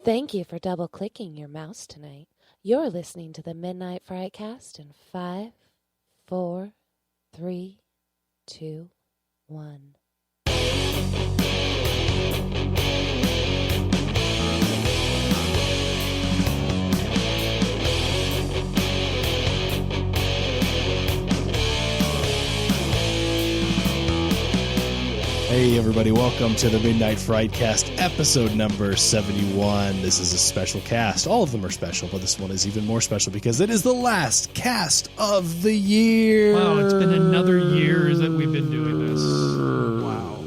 Thank you for double-clicking your mouse tonight. You're listening to the Midnight Frightcast in 5, 4, 3, 2, 1. Hey everybody, welcome to the Midnight Frightcast, episode number 71. This is a special cast. All of them are special, but this one is even more special because it is the last cast of the year. Wow, it's been another year that we've been doing this. Wow,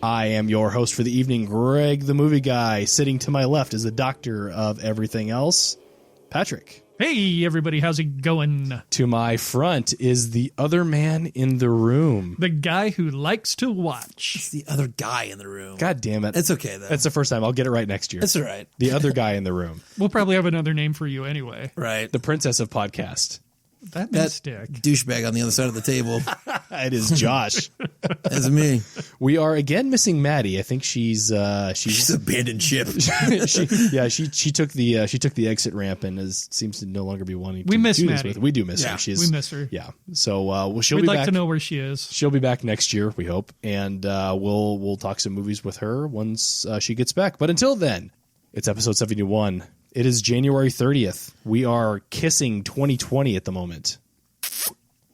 I am your host for the evening, Greg the Movie Guy. Sitting to my left is the doctor of everything else, Patrick. Hey everybody, how's it going? To my front is the other man in the room. The guy who likes to watch. It's the other guy in the room. God damn it. It's okay, though. That's the first time. I'll get it right next year. It's all right. The other guy in the room. We'll probably have another name for you anyway. Right. The princess of podcast. That may stick. Douchebag on the other side of the table. It is Josh. That's me. We are again missing Maddie. I think she's abandoned ship. she took the exit ramp and seems to no longer be wanting to We miss do this Maddie. with. We do miss her. We miss her. Yeah. So she'll We'd be like back. to know where she is. She'll be back next year, we hope, and we'll talk some movies with her once she gets back. But until then, it's episode 71. It is January 30th. We are kissing 2020 at the moment.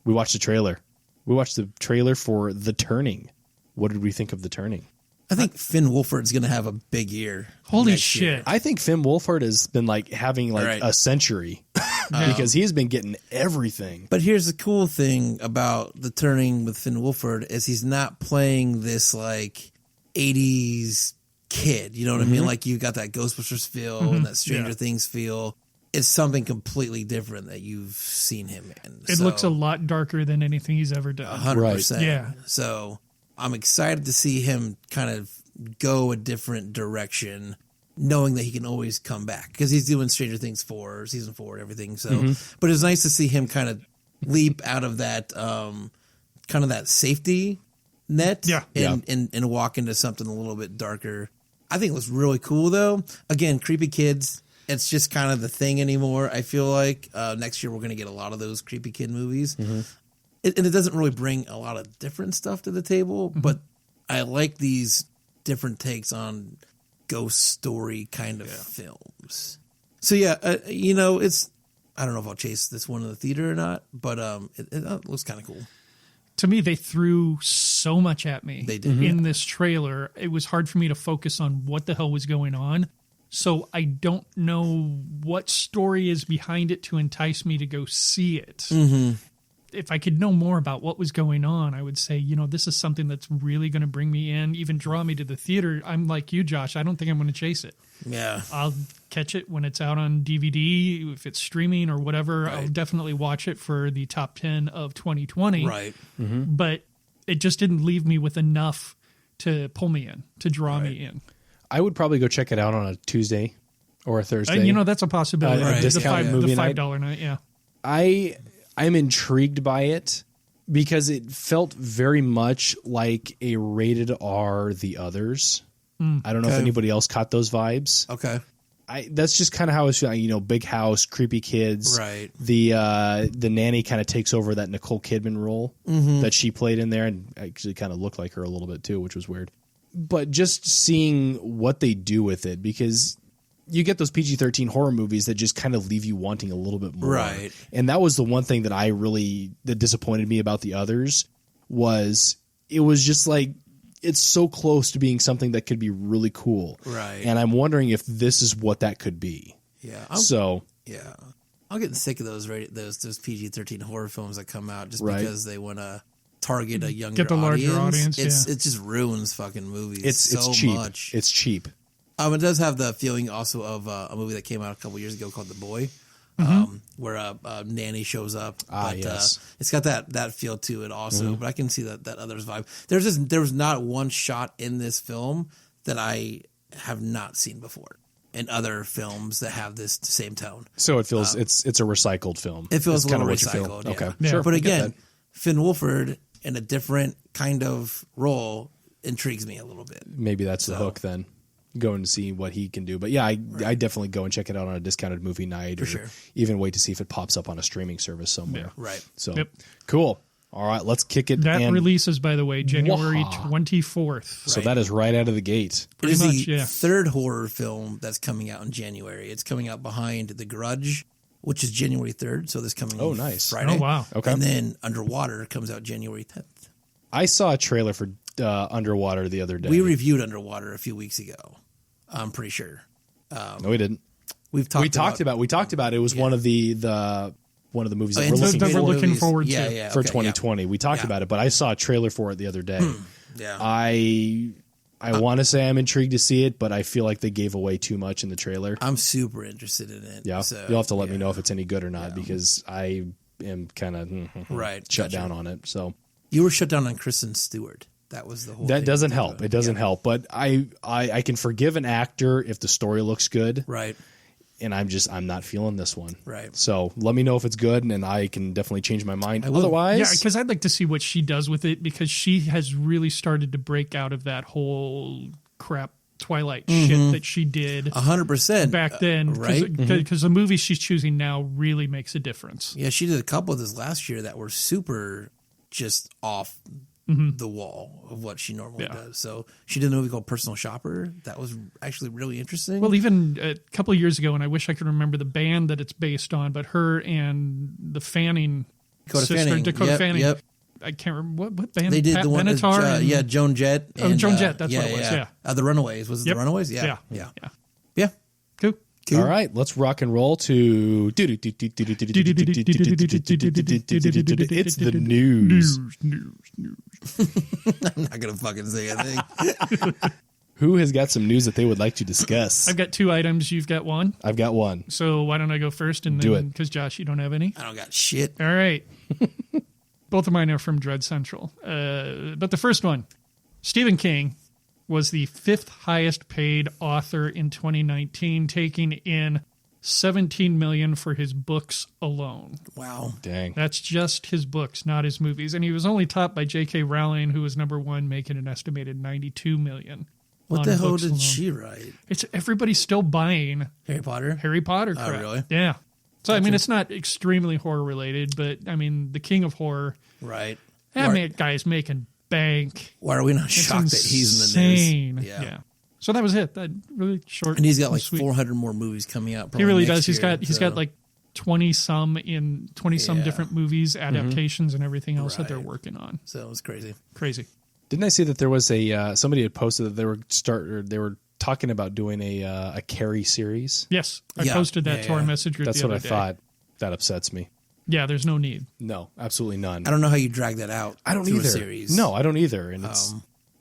We watched the trailer. We watched the trailer for The Turning. What did we think of The Turning? I think Finn Wolfhard's going to have a big year. Holy next shit. year. I think Finn Wolfhard has been having Right. a century because he has been getting everything. But here's the cool thing about The Turning with Finn Wolfhard is he's not playing this 80s kid. You know what I mean? Like you got that Ghostbusters feel and that Stranger Things feel. It's something completely different that you've seen him in. It looks a lot darker than anything he's ever done. 100%. Yeah. So I'm excited to see him kind of go a different direction, knowing that he can always come back because he's doing Stranger Things 4, season 4, and everything. So, but it's nice to see him kind of leap out of that kind of that safety net and walk into something a little bit darker. I think it was really cool though. Again, creepy kids. It's just kind of the thing anymore. I feel like next year we're going to get a lot of those creepy kid movies. And it doesn't really bring a lot of different stuff to the table, but I like these different takes on ghost story kind of films. So it's, I don't know if I'll chase this one in the theater or not, but it looks kind of cool. To me, they threw so much at me They did. in this trailer. It was hard for me to focus on what the hell was going on. So I don't know what story is behind it to entice me to go see it. If I could know more about what was going on, I would say, this is something that's really going to bring me in, even draw me to the theater. I'm like you, Josh. I don't think I'm going to chase it. Yeah. I'll catch it when it's out on DVD, if it's streaming or whatever. Right. I'll definitely watch it for the top 10 of 2020. Right. But it just didn't leave me with enough to pull me in, to draw me in. I would probably go check it out on a Tuesday or a Thursday. That's a possibility. A discount movie the night. $5 night, yeah. I'm intrigued by it because it felt very much like a rated R The Others. I don't know if anybody else caught those vibes. Okay. That's just kind of how it's feeling. Big house, creepy kids. Right. The nanny kind of takes over that Nicole Kidman role that she played in there and actually kind of looked like her a little bit too, which was weird. But just seeing what they do with it, because you get those PG-13 horror movies that just kind of leave you wanting a little bit more. Right. And that was the one thing that disappointed me about The Others was it was just like, it's so close to being something that could be really cool. Right. And I'm wondering if this is what that could be. Yeah. I'm getting sick of those PG-13 horror films that come out just because they want to target a younger Get the larger audience. It just ruins fucking movies. It's cheap. Much. It's cheap. It does have the feeling also of a movie that came out a couple years ago called The Boy, where a nanny shows up. Yes. It's got that feel to it also. But I can see that Others vibe. There was not one shot in this film that I have not seen before in other films that have this same tone. So it feels it's a recycled film. It feels It's a little what you feel. recycled. Okay, Yeah. sure. But I get again, that. Finn Wolfhard in a different kind of role intrigues me a little bit. Maybe that's the hook then. going to see what he can do. But yeah, I definitely go and check it out on a discounted movie night, or sure. even wait to see if it pops up on a streaming service somewhere. Right. So Yep. cool. All right, let's kick it. That and releases, by the way, January Wow. 24th. So that is right out of the gate. It is much, the yeah. third horror film that's coming out in January. It's coming out behind The Grudge, which is January 3rd. So this coming nice. Friday. Oh, wow. Okay. And then Underwater comes out January 10th. I saw a trailer for Underwater the other day. We reviewed Underwater a few weeks ago. I'm pretty sure. No, we didn't. We talked about it. It was one of the movies that we're looking that we're for looking movies. forward to. Yeah, for okay, 2020. We talked Yeah. about it, but I saw a trailer for it the other day. Yeah. I want to say I'm intrigued to see it, but I feel like they gave away too much in the trailer. I'm super interested in it. Yeah, So, you'll have to let me know if it's any good or not, because I am kind of Right, shut gotcha. down on it. So You were shut down on Kristen Stewart. That was the whole that thing. doesn't help. It doesn't help. But I can forgive an actor if the story looks good, Right. and I'm not feeling this one. Right. So let me know if it's good, and I can definitely change my mind. will. Otherwise, Yeah, because I'd like to see what she does with it, because she has really started to break out of that whole crap Twilight shit that she did 100% back then. right? Because the movies she's choosing now really makes a difference. Yeah, she did a couple of this last year that were super just off the wall of what she normally does. So she did a movie called Personal Shopper. That was actually really interesting. Well, even a couple of years ago, and I wish I could remember the band that it's based on, but her and the Fanning Dakota sister, Fanning. Dakota Yep, Fanning. yep. I can't remember what band. They did Pat the one, Benatar and- Joan Jett. Oh, Joan Jett, that's what it was, yeah. The Runaways. Was it Yep. The Runaways? Yeah. Yeah. Yeah. Yeah. Cool. Cool. all right, let's rock and roll to. It's the news. I'm not going to fucking say anything. Who has got some news that they would like to discuss? I've got two items. You've got one. I've got one. So why don't I go first? And Do then, it. because Josh, you don't have any. I don't got shit. All right. Both of mine are from Dread Central. But the first one, Stephen King was the fifth highest paid author in 2019, taking in $17 million for his books alone. Wow. Dang. That's just his books, not his movies. And he was only topped by J.K. Rowling, who was number one, making an estimated $92 million. What on the hell books did alone. she write? It's everybody's still buying Harry Potter? Harry Potter crap. really? Yeah. So I mean, it's not extremely horror related, but I mean, the king of horror. Right. That Why, guy's making bank. why are we not It's shocked that he's insane. in the news? Yeah. So that was it. That really short. And he's got like sweet. 400 more movies coming out. He probably really next does. He's year, got so- like 20 some Yeah. different movies, adaptations, and everything else that they're Right. working on. So it was crazy. Crazy. Didn't I see that there was a somebody had posted that they were talking about doing a Carrie series? Yes, I Yeah. posted that Yeah, to our yeah. messenger. That's the what I other day. thought. That upsets me. Yeah, there's no need. No, absolutely none. I don't know how you drag that out. I don't through either. A series. No, I don't either. And it's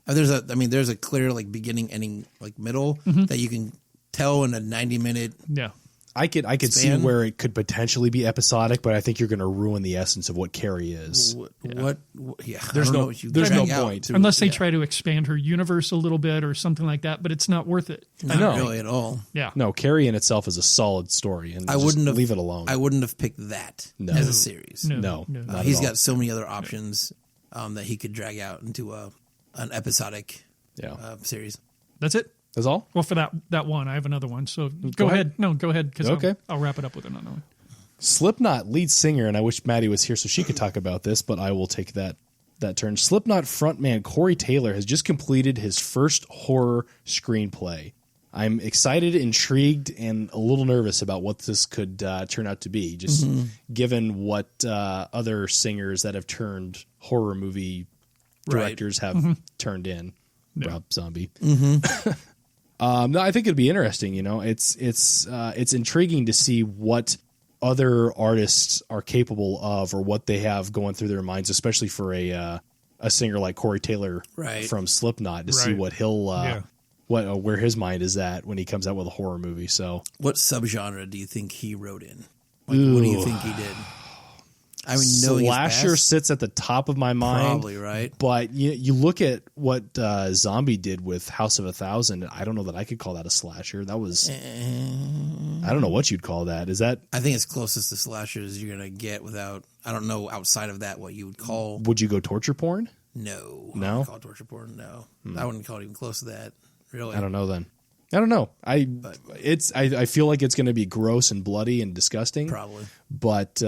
There's a clear like beginning, ending, like middle that you can tell in a 90-minute. Yeah. I could see Span? where it could potentially be episodic, but I think you're going to ruin the essence of what Carrie is. What? Yeah. There's I don't no- know what you there's drag no out point. through- Unless they yeah. try to expand her universe a little bit or something like that, but it's not worth it. Not No. really at all. Yeah. No, Carrie in itself is a solid story, and I just wouldn't have leave it alone. I wouldn't have picked that No. as a series. no, No. not He's at all. got so many other options that he could drag out into an episodic Yeah, series. That's it. that's all. Well, for that one, I have another one. So go Go ahead. ahead. No, go ahead, because Okay. I'll wrap it up with another one. Slipknot lead singer, and I wish Maddie was here so she could talk about this, but I will take that turn. Slipknot frontman Corey Taylor has just completed his first horror screenplay. I'm excited, intrigued, and a little nervous about what this could turn out to be, just given what other singers that have turned horror movie directors have turned in. Rob Zombie. No, I think it'd be interesting. You know, it's intriguing to see what other artists are capable of, or what they have going through their minds, especially for a singer like Corey Taylor Right. from Slipknot, to see Right. what he'll Yeah. where his mind is at when he comes out with a horror movie. So What subgenre do you think he wrote in? Like, what do you think he did? I mean, knowing his slasher past, sits at the top of my mind. probably, right? But you look at what Zombie did with House of 1,000. I don't know that I could call that a slasher. That was I don't know what you'd call that. Is that I think it's closest to slashers you're gonna get without. I don't know outside of that what you would call. would you go torture porn? No, No? I wouldn't call it torture porn. No, I wouldn't call it even close to that. Really, I don't know then. I don't know. I feel like it's going to be gross and bloody and disgusting. Probably. But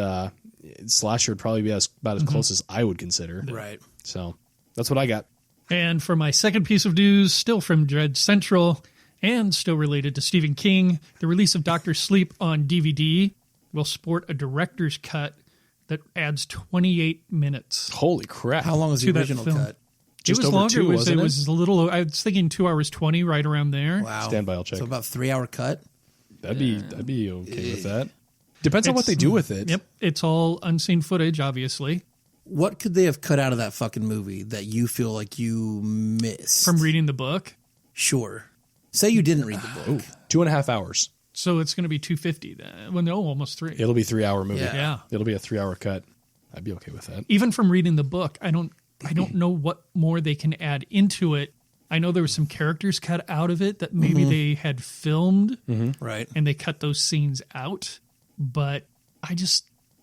slasher would probably be about as close as I would consider. Right. So that's what I got. And for my second piece of news, still from Dread Central and still related to Stephen King, the release of Dr. Sleep on DVD will sport a director's cut that adds 28 minutes. Holy crap. How long is the To that original film. cut? Just it was over longer. 2, it wasn't it? was a little. I was thinking 2 hours 20, right around there. Wow. Stand by, I'll check. So about 3-hour cut? I'd be okay with that. Depends on what they do with it. Yep, it's all unseen footage, obviously. What could they have cut out of that fucking movie that you feel like you missed? From reading the book, Sure. Say you didn't read the book. 2.5 hours. so it's going to be 250. Then, well, no, almost 3. It'll be a 3-hour movie. Yeah. It'll be a 3-hour cut. I'd be okay with that. Even from reading the book, I don't know what more they can add into it. I know there were some characters cut out of it that maybe they had filmed Right. and they cut those scenes out. But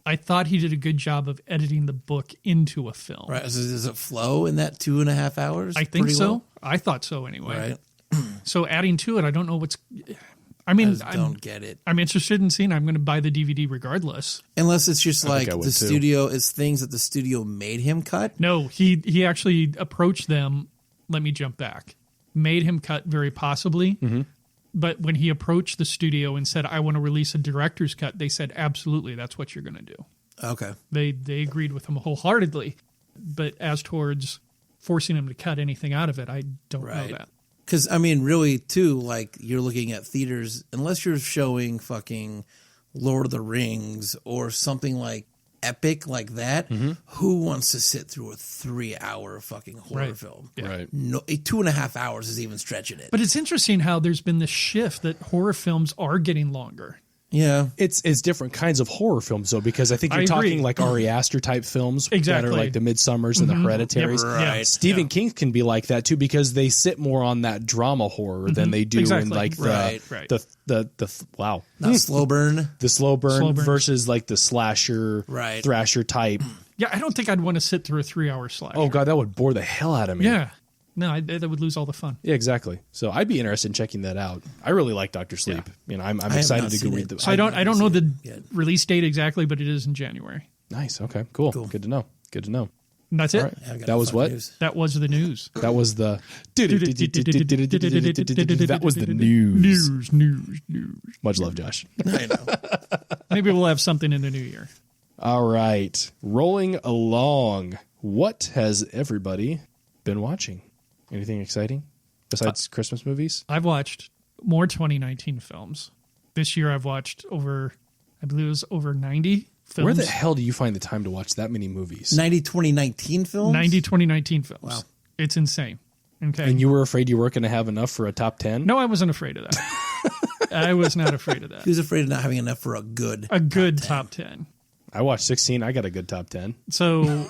I thought he did a good job of editing the book into a film. Right. So does it flow in that 2.5 hours? I think pretty so. well? I thought so anyway. Right. So adding to it, I don't know what's. I I mean, just don't get it. I'm interested in seeing. I'm going to buy the DVD regardless. Unless it's just like I would the too. studio, it's things that the studio made him cut. No, he actually approached them. Let me jump back. Made him cut very possibly. But when he approached the studio and said, I want to release a director's cut, they said, absolutely, that's what you're going to do. Okay. They agreed with him wholeheartedly. But as towards forcing him to cut anything out of it, I don't Right. know that. Because, I mean, really, too, like, you're looking at theaters, unless you're showing fucking Lord of the Rings or something like epic like that, who wants to sit through a 3-hour fucking horror Right. film? Yeah. Right. No, 2.5 hours is even stretching it. But it's interesting how there's been this shift that horror films are getting longer. yeah. It's different kinds of horror films, though, because I think I you're agree. talking like Ari Aster type films that Exactly. are like the Midsommers and the Hereditaries. Yep, right. Stephen King can be like that too, because they sit more on that drama horror than they do in Exactly. like the Right. the wow Not slow burn. the slow burn Slow burn. versus like the slasher Right. thrasher type. Yeah, I don't think I'd want to sit through a 3-hour slasher. Oh god, that would bore the hell out of me. Yeah. No, that would lose all the fun. Yeah, exactly. So I'd be interested in checking that out. I really like Dr. Sleep. You know, I'm have excited not to go seen read it. the. So I don't know the yet. release date exactly, but it is in January. Nice. Okay. Cool. Good to know. Good to know. And that's it. All right. Yeah, I got That was fucking what? news. That was the news. That was the. That was the news. News. Much love, Josh. I know. Maybe we'll have something in the new year. All right. Rolling along. What has everybody been watching? Anything exciting besides Christmas movies? I've watched more 2019 films. This year I've watched over 90 films. Where the hell do you find the time to watch that many movies? 2019 films? 90 2019 films. Wow. It's insane. Okay. And you were afraid you weren't going to have enough for a top 10? No, I wasn't afraid of that. I was not afraid of He that. was afraid of not having enough for a good. A good top 10. I watched 16. I got a good top 10. So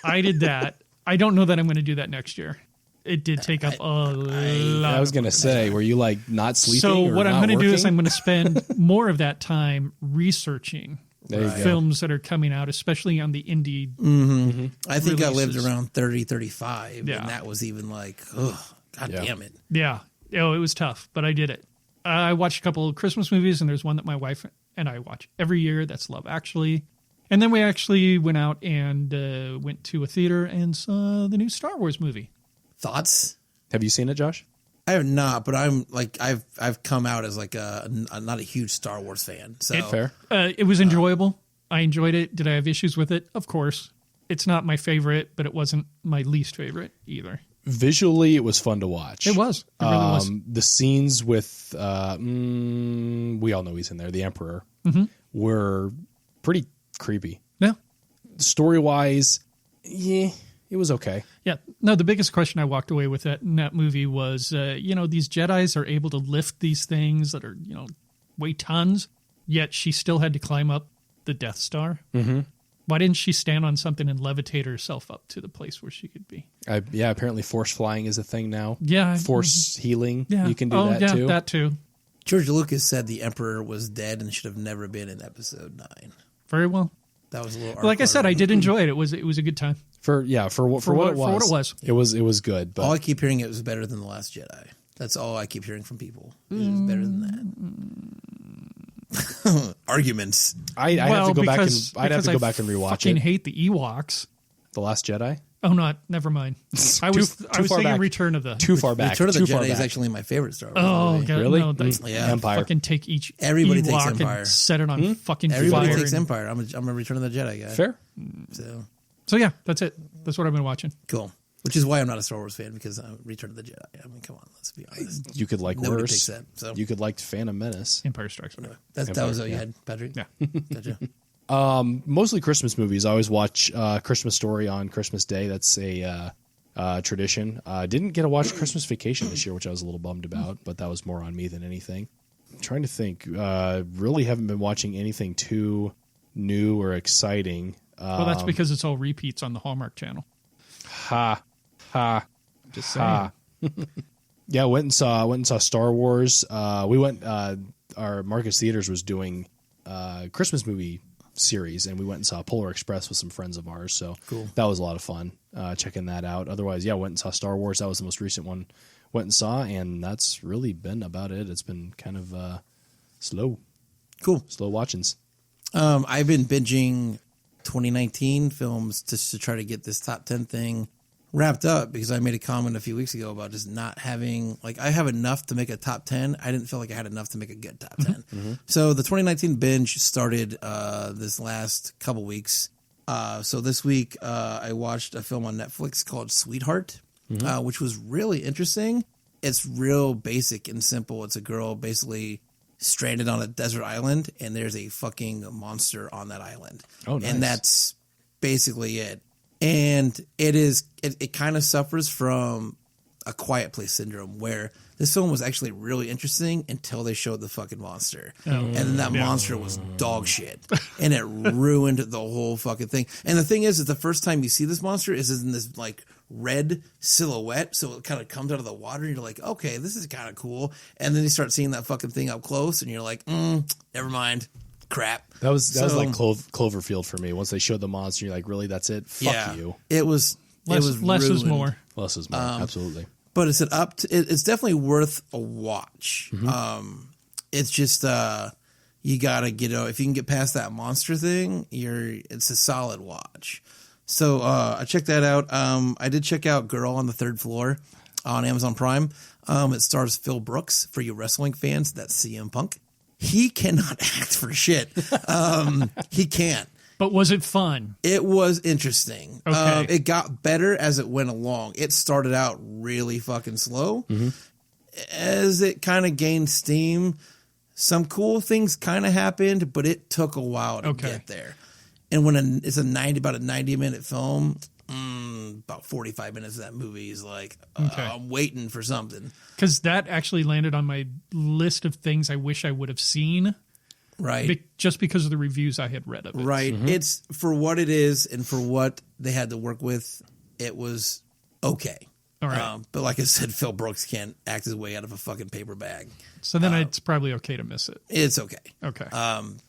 I did that. I don't know that I'm going to do that next year. It did take up a lot. I was going to say, were you like not sleeping? So or what I'm not going to do is working? I'm going to spend more of that time researching There you go. films that are coming out, especially on the indie. I think I lived releases. around 30, 35, Yeah. and that was even like, oh, god Yeah. damn it. Yeah. Oh, it was tough, but I did it. I watched a couple of Christmas movies, and there's one that my wife and I watch every year. That's Love Actually. And then we actually went out and went to a theater and saw the new Star Wars movie. Thoughts? Have you seen it, Josh? I have not, but I'm like I've come out as like a not a huge Star Wars fan. So Fair. It was enjoyable. I enjoyed it. Did I have issues with it? Of course. It's not my favorite, but it wasn't my least favorite either. Visually, it was fun to watch. It was. It really was. The scenes with, we all know he's in there, the Emperor, were pretty creepy. Yeah. Story-wise, yeah, it was okay. Yeah. No, the biggest question I walked away with in that movie was, these Jedis are able to lift these things that are, weigh tons, yet she still had to climb up the Death Star. Mm-hmm. Why didn't she stand on something and levitate herself up to the place where she could be? Apparently force flying is a thing now. Yeah. Force healing, Yeah. you can do that too. that too. George Lucas said the Emperor was dead and should have never been in Episode 9. Very well. That was a little. Like I said, I did enjoy it. It was a good time. For what it was. what it was. It was good. But All I keep hearing it was better than The Last Jedi. That's all I keep hearing from people. It is better than that. Arguments. I have to go back and I'd have to go back and rewatch fucking it. hate the Ewoks. The Last Jedi. Oh, never mind. I was thinking back. Return of the Too far back. Return of the Too far Jedi is back. actually my favorite Star Wars Oh, movie. God, Really? no, Yeah. Empire. Fucking take each Everybody Ewok takes Empire. and set it on fucking Everybody fire. takes and- Empire. I'm a Return of the Jedi guy. Fair. So yeah, that's it. That's what I've been watching. Cool. Which is why I'm not a Star Wars fan, because Return of the Jedi. I mean, come on, let's be honest. You could like Nobody worse. takes that. So You could like Phantom Menace. Empire Strikes Back. that was what you had, Patrick. Yeah. Gotcha. Mostly Christmas movies. I always watch Christmas Story on Christmas Day. That's a tradition. Didn't get to watch Christmas Vacation this year, which I was a little bummed about, but that was more on me than anything. I'm trying to think. Really haven't been watching anything too new or exciting. Well, that's because it's all repeats on the Hallmark Channel. Just saying. Yeah, went and saw Star Wars. We went. Our Marcus Theaters was doing Christmas movie series, and we went and saw Polar Express with some friends of ours. So Cool. That was a lot of fun checking that out. Otherwise, yeah, went and saw Star Wars. That was the most recent one. Went and saw, and that's really been about it. It's been kind of slow watchings. I've been binging 2019 films just to try to get this top 10 thing wrapped up, because I made a comment a few weeks ago about just not having, like, I have enough to make a top 10. I didn't feel like I had enough to make a good top 10. So the 2019 binge started this last couple weeks. So this week I watched a film on Netflix called Sweetheart, which was really interesting. It's real basic and simple. It's a girl basically stranded on a desert island, and there's a fucking monster on that island. Oh, nice. And that's basically it. And it kind of suffers from a Quiet Place syndrome, where this film was actually really interesting until they showed the fucking monster. And then that monster was dog shit. And it ruined the whole fucking thing. And the thing is that the first time you see this monster is in this like red silhouette. So it kind of comes out of the water and you're like, okay, this is kind of cool. And then you start seeing that fucking thing up close and you're like, never mind. Crap. That was like Cloverfield for me. Once they showed the monster, you're like, really, that's it? Fuck you. It was Less is ruined. more. Less is more. Absolutely. But it's it's definitely worth a watch. It's just you gotta get if you can get past that monster thing, it's a solid watch. So I checked that out. I did check out Girl on the Third Floor on Amazon Prime. It stars Phil Brooks. For you wrestling fans, that's CM Punk. He cannot act for shit. He can't. But was it fun? It was interesting. Okay. It got better as it went along. It started out really fucking slow. As it kind of gained steam, some cool things kind of happened, but it took a while to get there. And when it's about a 90-minute film, about 45 minutes of that movie is like, I'm waiting for something. Because that actually landed on my list of things I wish I would have seen. Right. Just because of the reviews I had read of it. Right. It's for what it is and for what they had to work with, it was okay. All right. But like I said, Phil Brooks can't act his way out of a fucking paper bag. So then it's probably okay to miss it. It's okay. Okay.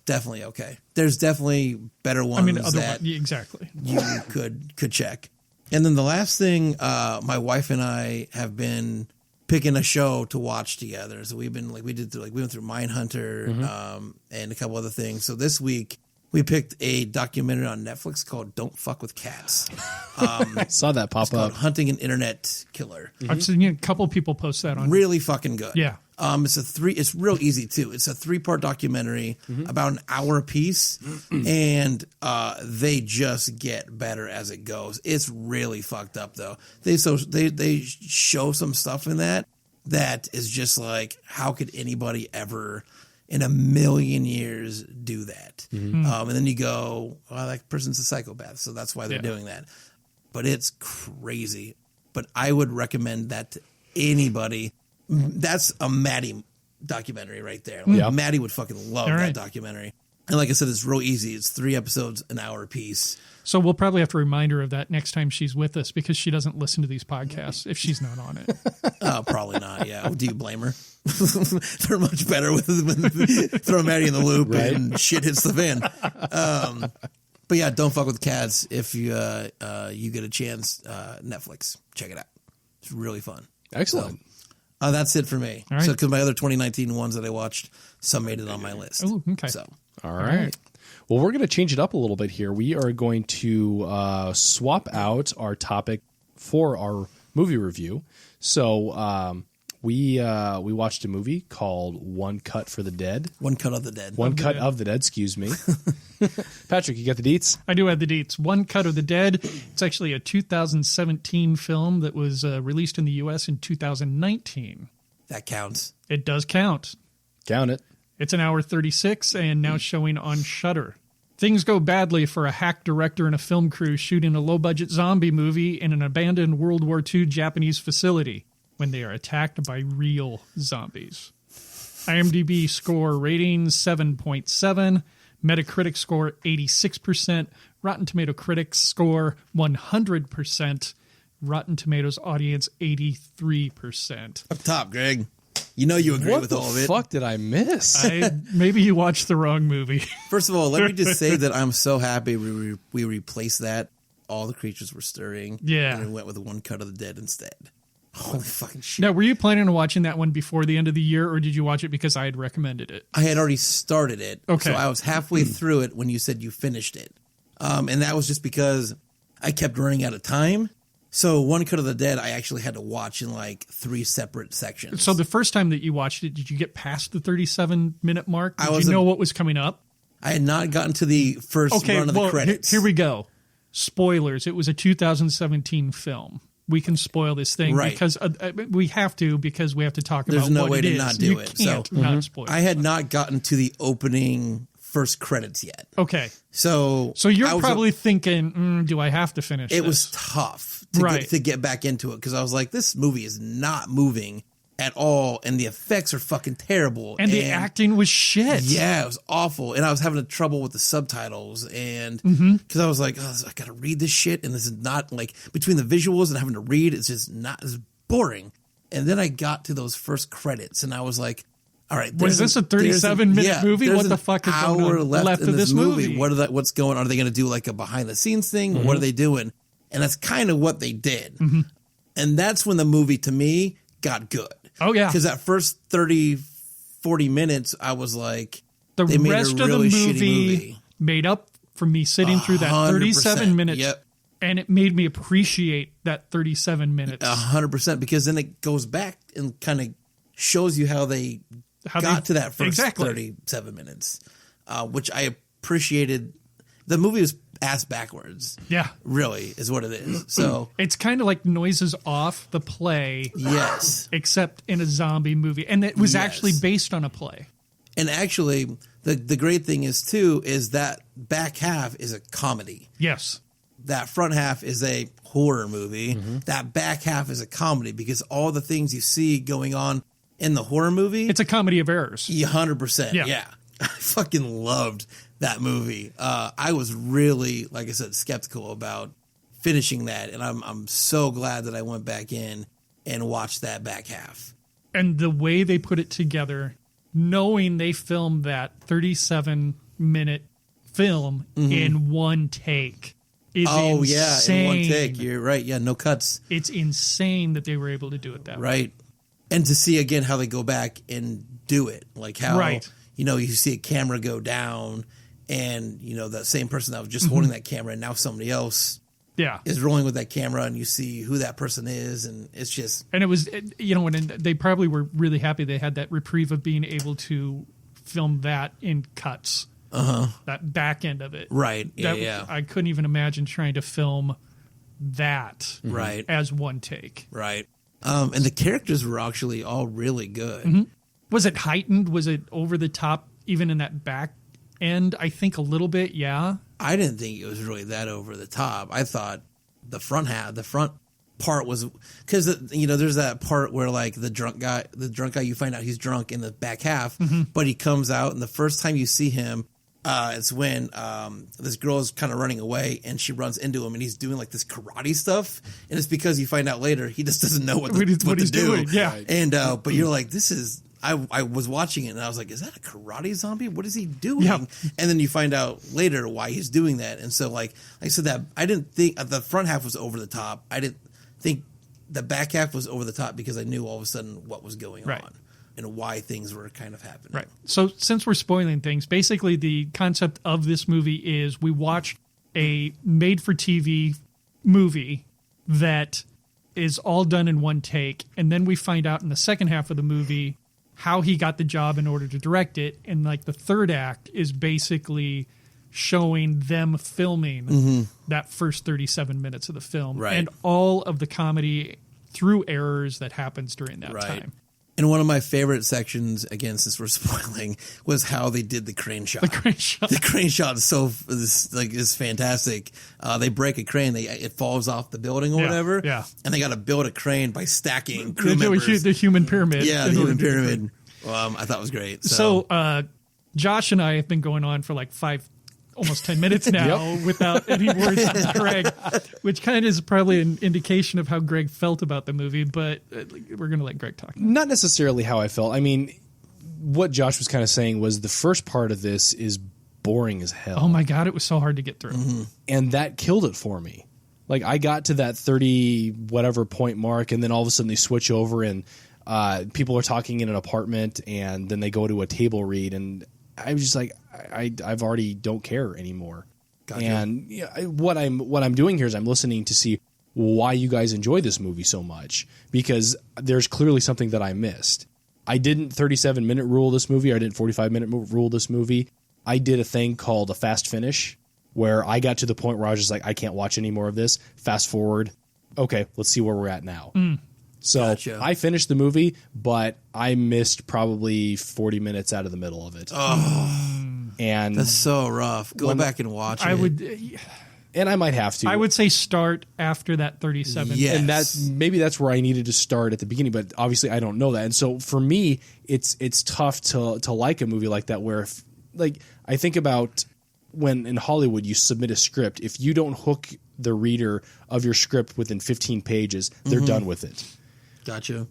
Definitely okay. There's definitely better ones exactly. you could check. And then the last thing, my wife and I have been picking a show to watch together. So we've been we went through Mindhunter and a couple other things. So this week we picked a documentary on Netflix called Don't Fuck with Cats. I saw that pop Called up. Hunting an Internet Killer. I've seen a couple people post that on. Really fucking good. Yeah. It's real easy too. It's a 3-part documentary about an hour a piece, and they just get better as it goes. It's really fucked up though. They show some stuff in that is just like, how could anybody ever in a million years do that? And then you go, well, that person's a psychopath, so that's why they're doing that. But it's crazy. But I would recommend that to anybody. That's a Maddie documentary right there. Maddie would fucking love that documentary. And like I said, it's real easy. It's 3 episodes, an hour apiece. So we'll probably have to remind her of that next time she's with us, because she doesn't listen to these podcasts if she's not on it. Probably not, yeah. Do you blame her? They're much better with throw Maddie in the loop and shit hits the fan. But yeah, Don't Fuck with Cats. If you get a chance, Netflix. Check it out. It's really fun. Excellent. That's it for me. All right. So, because my other 2019 ones that I watched, some made it on my list. Oh, okay. So, All right. Well, we're going to change it up a little bit here. We are going to swap out our topic for our movie review. So we watched a movie called One Cut for the Dead. One Cut of the Dead. One Cut of the Dead, excuse me. Patrick, you got the deets? I do have the deets. One Cut of the Dead. It's actually a 2017 film that was released in the U.S. in 2019. That counts. It does count. Count it. It's an hour 36 and now showing on Shudder. Things go badly for a hack director and a film crew shooting a low-budget zombie movie in an abandoned World War II Japanese facility when they are attacked by real zombies. IMDb score rating 7.7, Metacritic score 86%, Rotten Tomato critics score 100%, Rotten Tomatoes audience 83%. Up top, Greg. You know you agree What with the all of it. fuck did I miss? Maybe you watched the wrong movie. First of all, let me just say that I'm so happy we replaced that. All the creatures were stirring. Yeah. And we went with One Cut of the Dead instead. Holy fucking shit. Now, were you planning on watching that one before the end of the year, or did you watch it because I had recommended it? I had already started it. Okay. So I was halfway through it when you said you finished it. And that was just because I kept running out of time. So One Cut of the Dead, I actually had to watch in like 3 separate sections. So the first time that you watched it, did you get past the 37-minute mark? Did I was you know what was coming up? I had not gotten to the first run of the credits. Here we go. Spoilers. It was a 2017 film. We can spoil this thing Right. because we have to talk There's about no what way it to is. not do You it. can't So not spoil I it. had not gotten to the opening first credits yet. Okay. So you're probably thinking, do I have to finish it this? was tough Right. to get back into it because I was like, this movie is not moving at all, and the effects are fucking terrible. And the acting was shit. Yeah, it was awful. And I was having trouble with the subtitles, and because I was like, I got to read this shit, and this is not like between the visuals and having to read, it's just not as boring. And then I got to those first credits, and I was like, all right, Was this a 37-minute movie? What the fuck is going on left of in this movie? What's going on? Are they going to do like a behind the scenes thing? What are they doing? And that's kind of what they did. And that's when the movie, to me, got good. Oh, yeah. Because that first 30, 40 minutes, I was like, The they made rest a really of the shitty movie made up for me sitting through that 100%. 37 minutes. Yep. And it made me appreciate that 37 minutes. 100%. Because then it goes back and kind of shows you how they got to that first 37 minutes, which I appreciated. The movie was ass backwards. Yeah. Really is what it is. So It's kind of like Noises Off, the play, yes. except in a zombie movie. And it was Yes. actually based on a play. And actually, the great thing is, too, is that back half is a comedy. Yes. That front half is a horror movie. That back half is a comedy because all the things you see going on in the horror movie, It's a comedy of errors. 100%. Yeah. Yeah. I fucking loved that movie. I was really, like I said, skeptical about finishing that. And I'm so glad that I went back in and watched that back half. And the way they put it together, knowing they filmed that 37-minute film in one take is insane. In one take. You're right. Yeah, no cuts. It's insane that they were able to do it that way. Right. And to see again how they go back and do it. Like how, Right. you see a camera go down and, that same person that was just holding that camera and now somebody else Yeah. is rolling with that camera and you see who that person is. And it's just, And it was, and they probably were really happy they had that reprieve of being able to film that in cuts. That back end of it. right. That, Yeah. I couldn't even imagine trying to film that Right. as one take. Right. And the characters were actually all really good. Was it heightened? Was it over the top even in that back end? I think a little bit, yeah. I didn't think it was really that over the top. I thought the front part was because there's that part where like the drunk guy, you find out he's drunk in the back half, but he comes out and the first time you see him, it's when this girl is kind of running away and she runs into him and he's doing like this karate stuff, and it's because you find out later he just doesn't know what to he's do. doing, yeah. And but you're like, this is. I was watching it and I was like, is that a karate zombie? What is he doing? Yeah. And then you find out later why he's doing that. And so like I said, that I didn't think the front half was over the top. I didn't think the back half was over the top because I knew all of a sudden what was going Right. on and why things were kind of happening. Right. So since we're spoiling things, basically the concept of this movie is we watch a made-for-TV movie that is all done in one take, and then we find out in the second half of the movie how he got the job in order to direct it, and like the third act is basically showing them filming that first 37 minutes of the film Right. and all of the comedy through errors that happens during that Right. time. And one of my favorite sections, again, since we're spoiling, was how they did the crane shot. Great shot. The crane shot is fantastic. They break a crane, it falls off the building or Yeah, whatever. yeah. And they got to build a crane by stacking crew They do members. the human pyramid. Yeah, in the order human to do the pyramid. I thought it was great. So, Josh and I have been going on for like almost 10 minutes now without any words from Greg, which kind of is probably an indication of how Greg felt about the movie, but we're going to let Greg talk. Not necessarily how I felt. I mean, what Josh was kind of saying was the first part of this is boring as hell. Oh my God, it was so hard to get through. And that killed it for me. Like, I got to that 30 whatever point mark, and then all of a sudden they switch over and people are talking in an apartment, and then they go to a table read, and I was just like, I've already don't care anymore. Gotcha. And what I'm doing here is I'm listening to see why you guys enjoy this movie so much, because there's clearly something that I missed. I didn't 37-minute rule this movie. I didn't 45-minute rule this movie. I did a thing called a fast finish, where I got to the point where I was just like, I can't watch any more of this. Fast forward. Okay, let's see where we're at now. So Gotcha. I finished the movie, but I missed probably 40 minutes out of the middle of it. And that's so rough. Go back and watch it. I would, and I might have to. I would say start after that 37. Yes. And that's where I needed to start at the beginning, but obviously I don't know that. And so for me, it's tough to like a movie like that, where if, like, I think about when in Hollywood you submit a script, if you don't hook the reader of your script within 15 pages, they're done with it. Gotcha.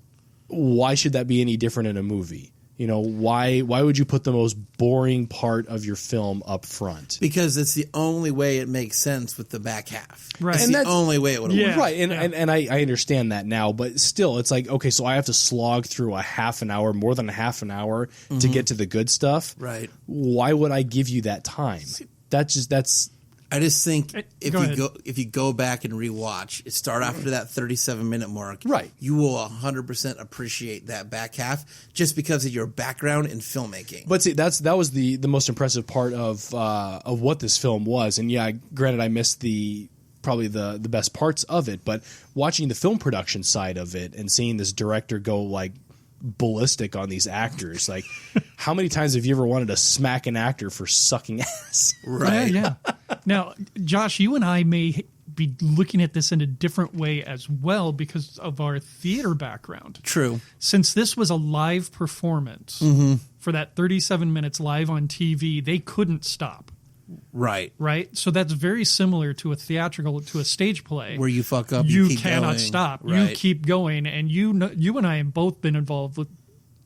Why should that be any different in a movie? You know, why would you put the most boring part of your film up front? Because it's the only way it makes sense with the back half. Right. It's And the that's- only way it would Yeah. work. Right, and I understand that now, but still, it's like, okay, so I have to slog through a half an hour, more than a half an hour to get to the good stuff. Right. Why would I give you that time? That's I just think Go if you go back and rewatch, start after that 37-minute mark, Right. you will 100% appreciate that back half just because of your background in filmmaking. But see, that was the most impressive part of what this film was. And yeah, granted, I missed probably the best parts of it, but watching the film production side of it and seeing this director go like ballistic on these actors, like how many times have you ever wanted to smack an actor for sucking ass? Right. Yeah. Now, Josh, you and I may be looking at this in a different way as well because of our theater background. True. Since this was a live performance for that 37 minutes live on TV, they couldn't stop, Right. right? So that's very similar to a stage play. Where you fuck up, you keep cannot going. stop. Right. You keep going, and you and I have both been involved with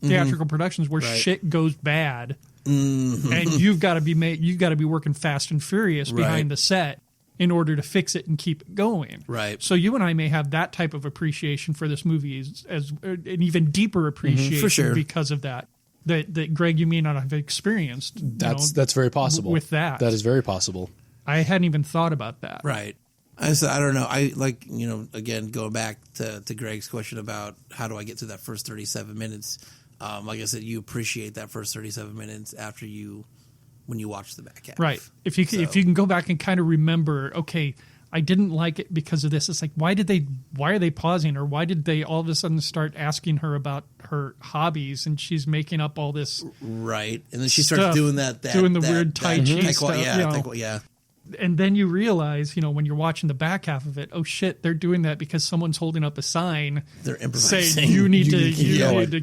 theatrical productions where Right. shit goes bad, and you've got to be working fast and furious Right. behind the set in order to fix it and keep it going. Right. So you and I may have that type of appreciation for this movie as an even deeper appreciation For sure. because of that. That Greg, you may not have experienced. That's very possible. with that. That is very possible. I hadn't even thought about that. Right. I don't know. I like, again, going back to Greg's question about how do I get to that first 37 minutes. Like I said, you appreciate that first 37 minutes when you watch the back half. Right. If you can go back and kind of remember, okay, I didn't like it because of this. It's like, why are they pausing, or why did they all of a sudden start asking her about her hobbies, and she's making up all this Right. And then she stuff, starts doing that doing the weird Tai Chi taekwondo- stuff. Yeah, you know. taekwondo- yeah. And then you realize, when you're watching the back half of it, oh shit, they're doing that because someone's holding up a sign They're improvising. saying you need to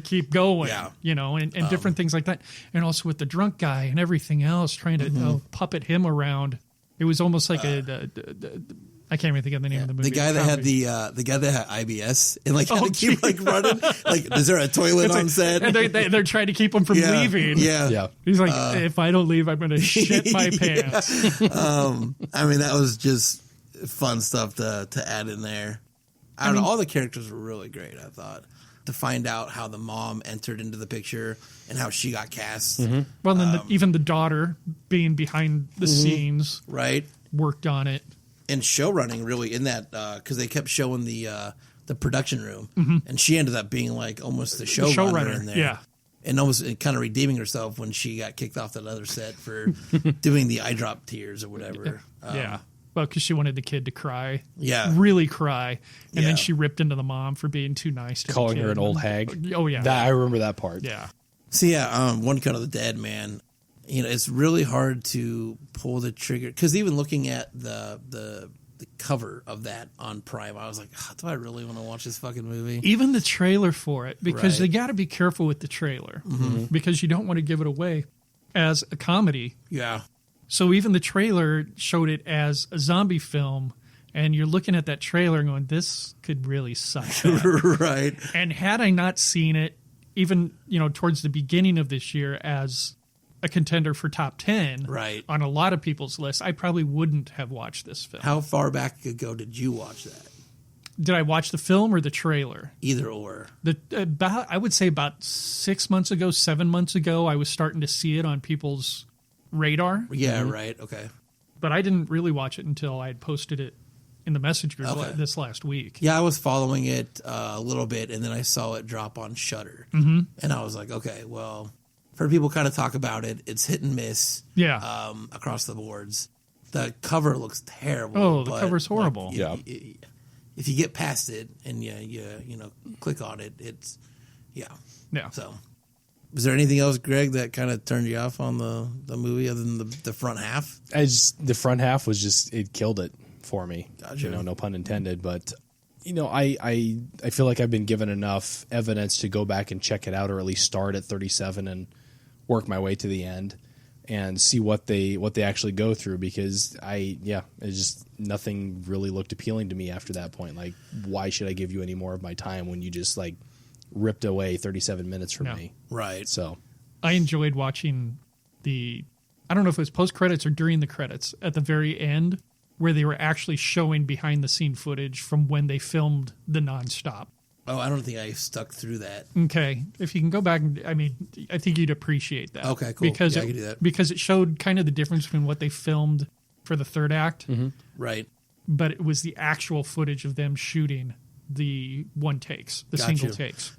keep going, Yeah. and different things like that. And also with the drunk guy and everything else, trying to puppet him around. It was almost like I can't even think of the name of the movie. The guy that had the guy that had IBS and like had to keep like running. Like, is there a toilet on set? And they're trying to keep him from leaving. Yeah. Yeah. He's like, if I don't leave, I'm going to shit my pants. I mean, that was just fun stuff to add in there. I don't know. All the characters were really great, I thought. To find out how the mom entered into the picture and how she got cast. Well, then even the daughter being behind the scenes, right, worked on it, and show running really in that because they kept showing the production room, and she ended up being like almost the showrunner in there, yeah, and almost kind of redeeming herself when she got kicked off that other set for doing the eye drop tears or whatever. Yeah. Well, because she wanted the kid to cry. Yeah. Really cry. And Yeah. then she ripped into the mom for being too nice to Calling the kid. her an old hag. Oh, yeah. I remember that part. Yeah. So yeah, One Cut of the Dead, man. You know, it's really hard to pull the trigger because even looking at the cover of that on Prime, I was like, do I really want to watch this fucking movie? Even the trailer for it, because Right. they got to be careful with the trailer, because you don't want to give it away as a comedy. Yeah. So even the trailer showed it as a zombie film, and you're looking at that trailer and going, this could really suck. Right. And had I not seen it, even towards the beginning of this year as a contender for top 10 Right. on a lot of people's lists, I probably wouldn't have watched this film. How far back ago did you watch that? Did I watch the film or the trailer? Either or. I would say about 6 months ago, 7 months ago, I was starting to see it on people's radar. Yeah, right. Okay. But I didn't really watch it until I had posted it in the message group Okay. this last week. Yeah, I was following it a little bit, and then I saw it drop on Shudder, and I was like, okay, well, for people kind of talk about it, it's hit and miss. Yeah. Across the boards. The cover looks terrible. Oh, the but, cover's horrible. Yeah. If you get past it and you click on it, it's Yeah. So, was there anything else, Greg, that kind of turned you off on the movie other than the front half? The front half was just, it killed it for me. Gotcha. No pun intended, but I feel like I've been given enough evidence to go back and check it out, or at least start at 37 and work my way to the end and see what they actually go through, because it's just nothing really looked appealing to me after that point. Like, why should I give you any more of my time when you just like ripped away 37 minutes from me? Right. So I enjoyed watching I don't know if it was post credits or during the credits at the very end, where they were actually showing behind the scene footage from when they filmed the nonstop. Oh, I don't think I stuck through that. Okay, if you can go back, I think you'd appreciate that. Okay, cool. Because Yeah, I can do that. because it showed kind of the difference between what they filmed for the third act, Right. but it was the actual footage of them shooting the Gotcha. single takes.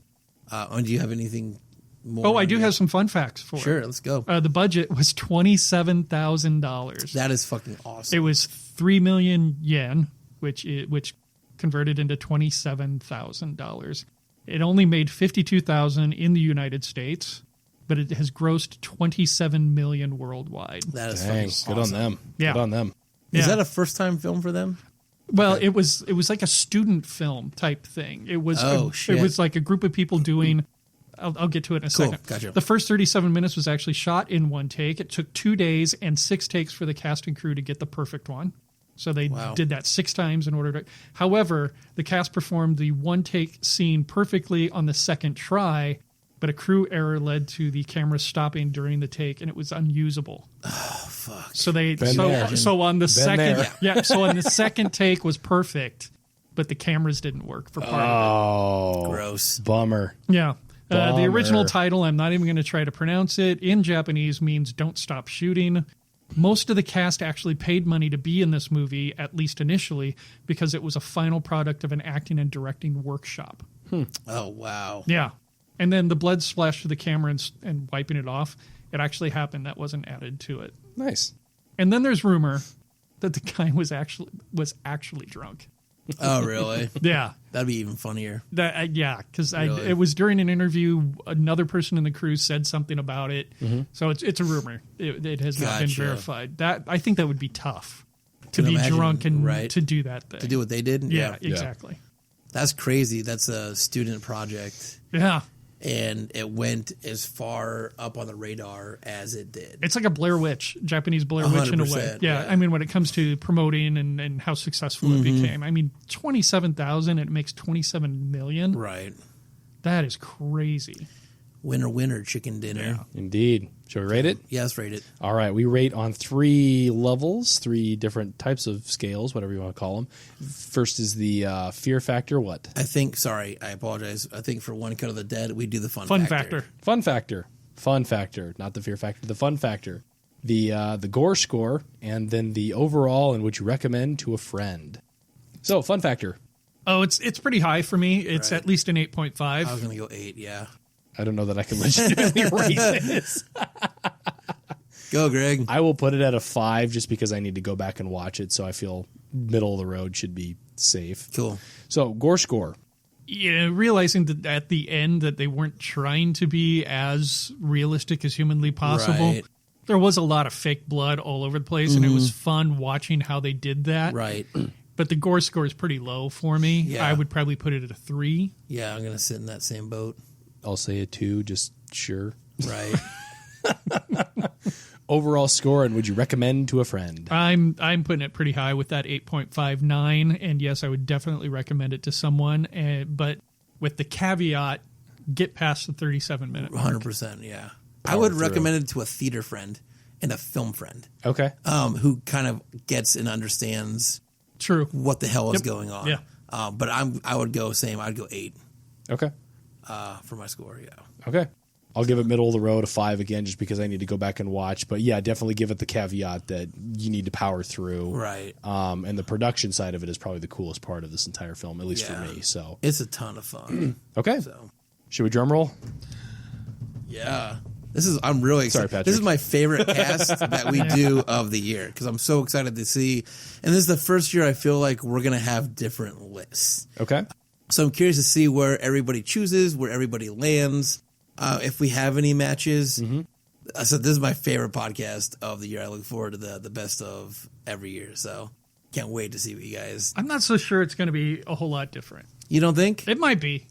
And do you have anything more? Oh, I do have some fun facts for Sure, it. let's go. The budget was $27,000. That is fucking awesome. It was 3 million yen, which converted into $27,000. It only made $52,000 in the United States, but it has grossed $27 million worldwide. That is dang, fucking good awesome. on them. Yeah. Good on them. Is Yeah. that a first time film for them? Well, it was like a student film type thing. It was shit. it was like a group of people doing. I'll get to it in a Cool, second. gotcha. The first 37 minutes was actually shot in one take. It took 2 days and 6 takes for the cast and crew to get the perfect one. So they did that 6 times in order to. However, the cast performed the one take scene perfectly on the second try, but a crew error led to the camera stopping during the take, and it was unusable. Oh, fuck. So they Been there. so on the second there. so on the second take was perfect, but the cameras didn't work for part of Oh, Gross. bummer. it. Yeah. The Bummer. original title, I'm not even going to try to pronounce it, in Japanese means "Don't Stop Shooting." Most of the cast actually paid money to be in this movie, at least initially, because it was a final product of an acting and directing workshop. Oh, wow. Yeah. And then the blood splash to the camera and wiping it off, it actually happened. That wasn't added to it. Nice. And then there's rumor that the guy was actually drunk. Oh, really? Yeah. That'd be even funnier. Because Really? it was during an interview. Another person in the crew said something about it. So it's a rumor. It has not been Gotcha. verified. I think that would be tough to Can be imagine, drunk and right. to do that thing. To do what they did? Yeah, exactly. That's crazy. That's a student project. Yeah. And it went as far up on the radar as it did. It's like a Blair Witch, Japanese Blair Witch in a way. 100%, Yeah, yeah. I mean, when it comes to promoting and how successful it became. I mean, 27,000, it makes 27 million. Right. That is crazy. Winner, winner, chicken dinner. Indeed. Shall we rate it? Yeah, let's rate it. All right. We rate on 3 levels, 3 different types of scales, whatever you want to call them. First is the fear factor. What? I think, sorry, I apologize. I think for One Cut of the Dead, we do the fun factor. Fun factor. Fun factor. Not the fear factor, the fun factor. The gore score, and then the overall and would you recommend to a friend. So, fun factor. Oh, it's pretty high for me. It's Right. at least an 8.5. I was going to go 8, yeah. I don't know that I can legitimately rate this. Go, Greg. I will put it at a 5 just because I need to go back and watch it, so I feel middle of the road should be safe. Cool. So, gore score. Yeah, realizing that at the end that they weren't trying to be as realistic as humanly possible. Right. There was a lot of fake blood all over the place, and it was fun watching how they did that. Right. But the gore score is pretty low for me. Yeah. I would probably put it at a 3. Yeah, I'm going to sit in that same boat. I'll say a 2, just sure. Right. Overall score, and would you recommend to a friend? I'm putting it pretty high with that 8.59, and yes, I would definitely recommend it to someone. But with the caveat, get past the 37-minute mark. 100%, yeah. I would recommend it to a theater friend and a film friend Okay. who kind of gets and understands True. what the hell is going on. Yeah. But I would go same. I'd go 8 Okay. for my score, yeah. Okay. I'll give it middle of the road a 5 again just because I need to go back and watch. But yeah, definitely give it the caveat that you need to power through. Right. And the production side of it is probably the coolest part of this entire film, at least for me. So It's a ton of fun. okay. So, Should we drum roll? yeah. I'm really excited. Patrick. This is my favorite cast that we do of the year because I'm so excited to see. And this is the first year I feel like we're going to have different lists. Okay. So I'm curious to see where everybody chooses, where everybody lands, if we have any matches. Mm-hmm. So this is my favorite podcast of the year. I look forward to the best of every year. So can't wait to see what you guys. I'm not so sure it's going to be a whole lot different. You don't think? It might be.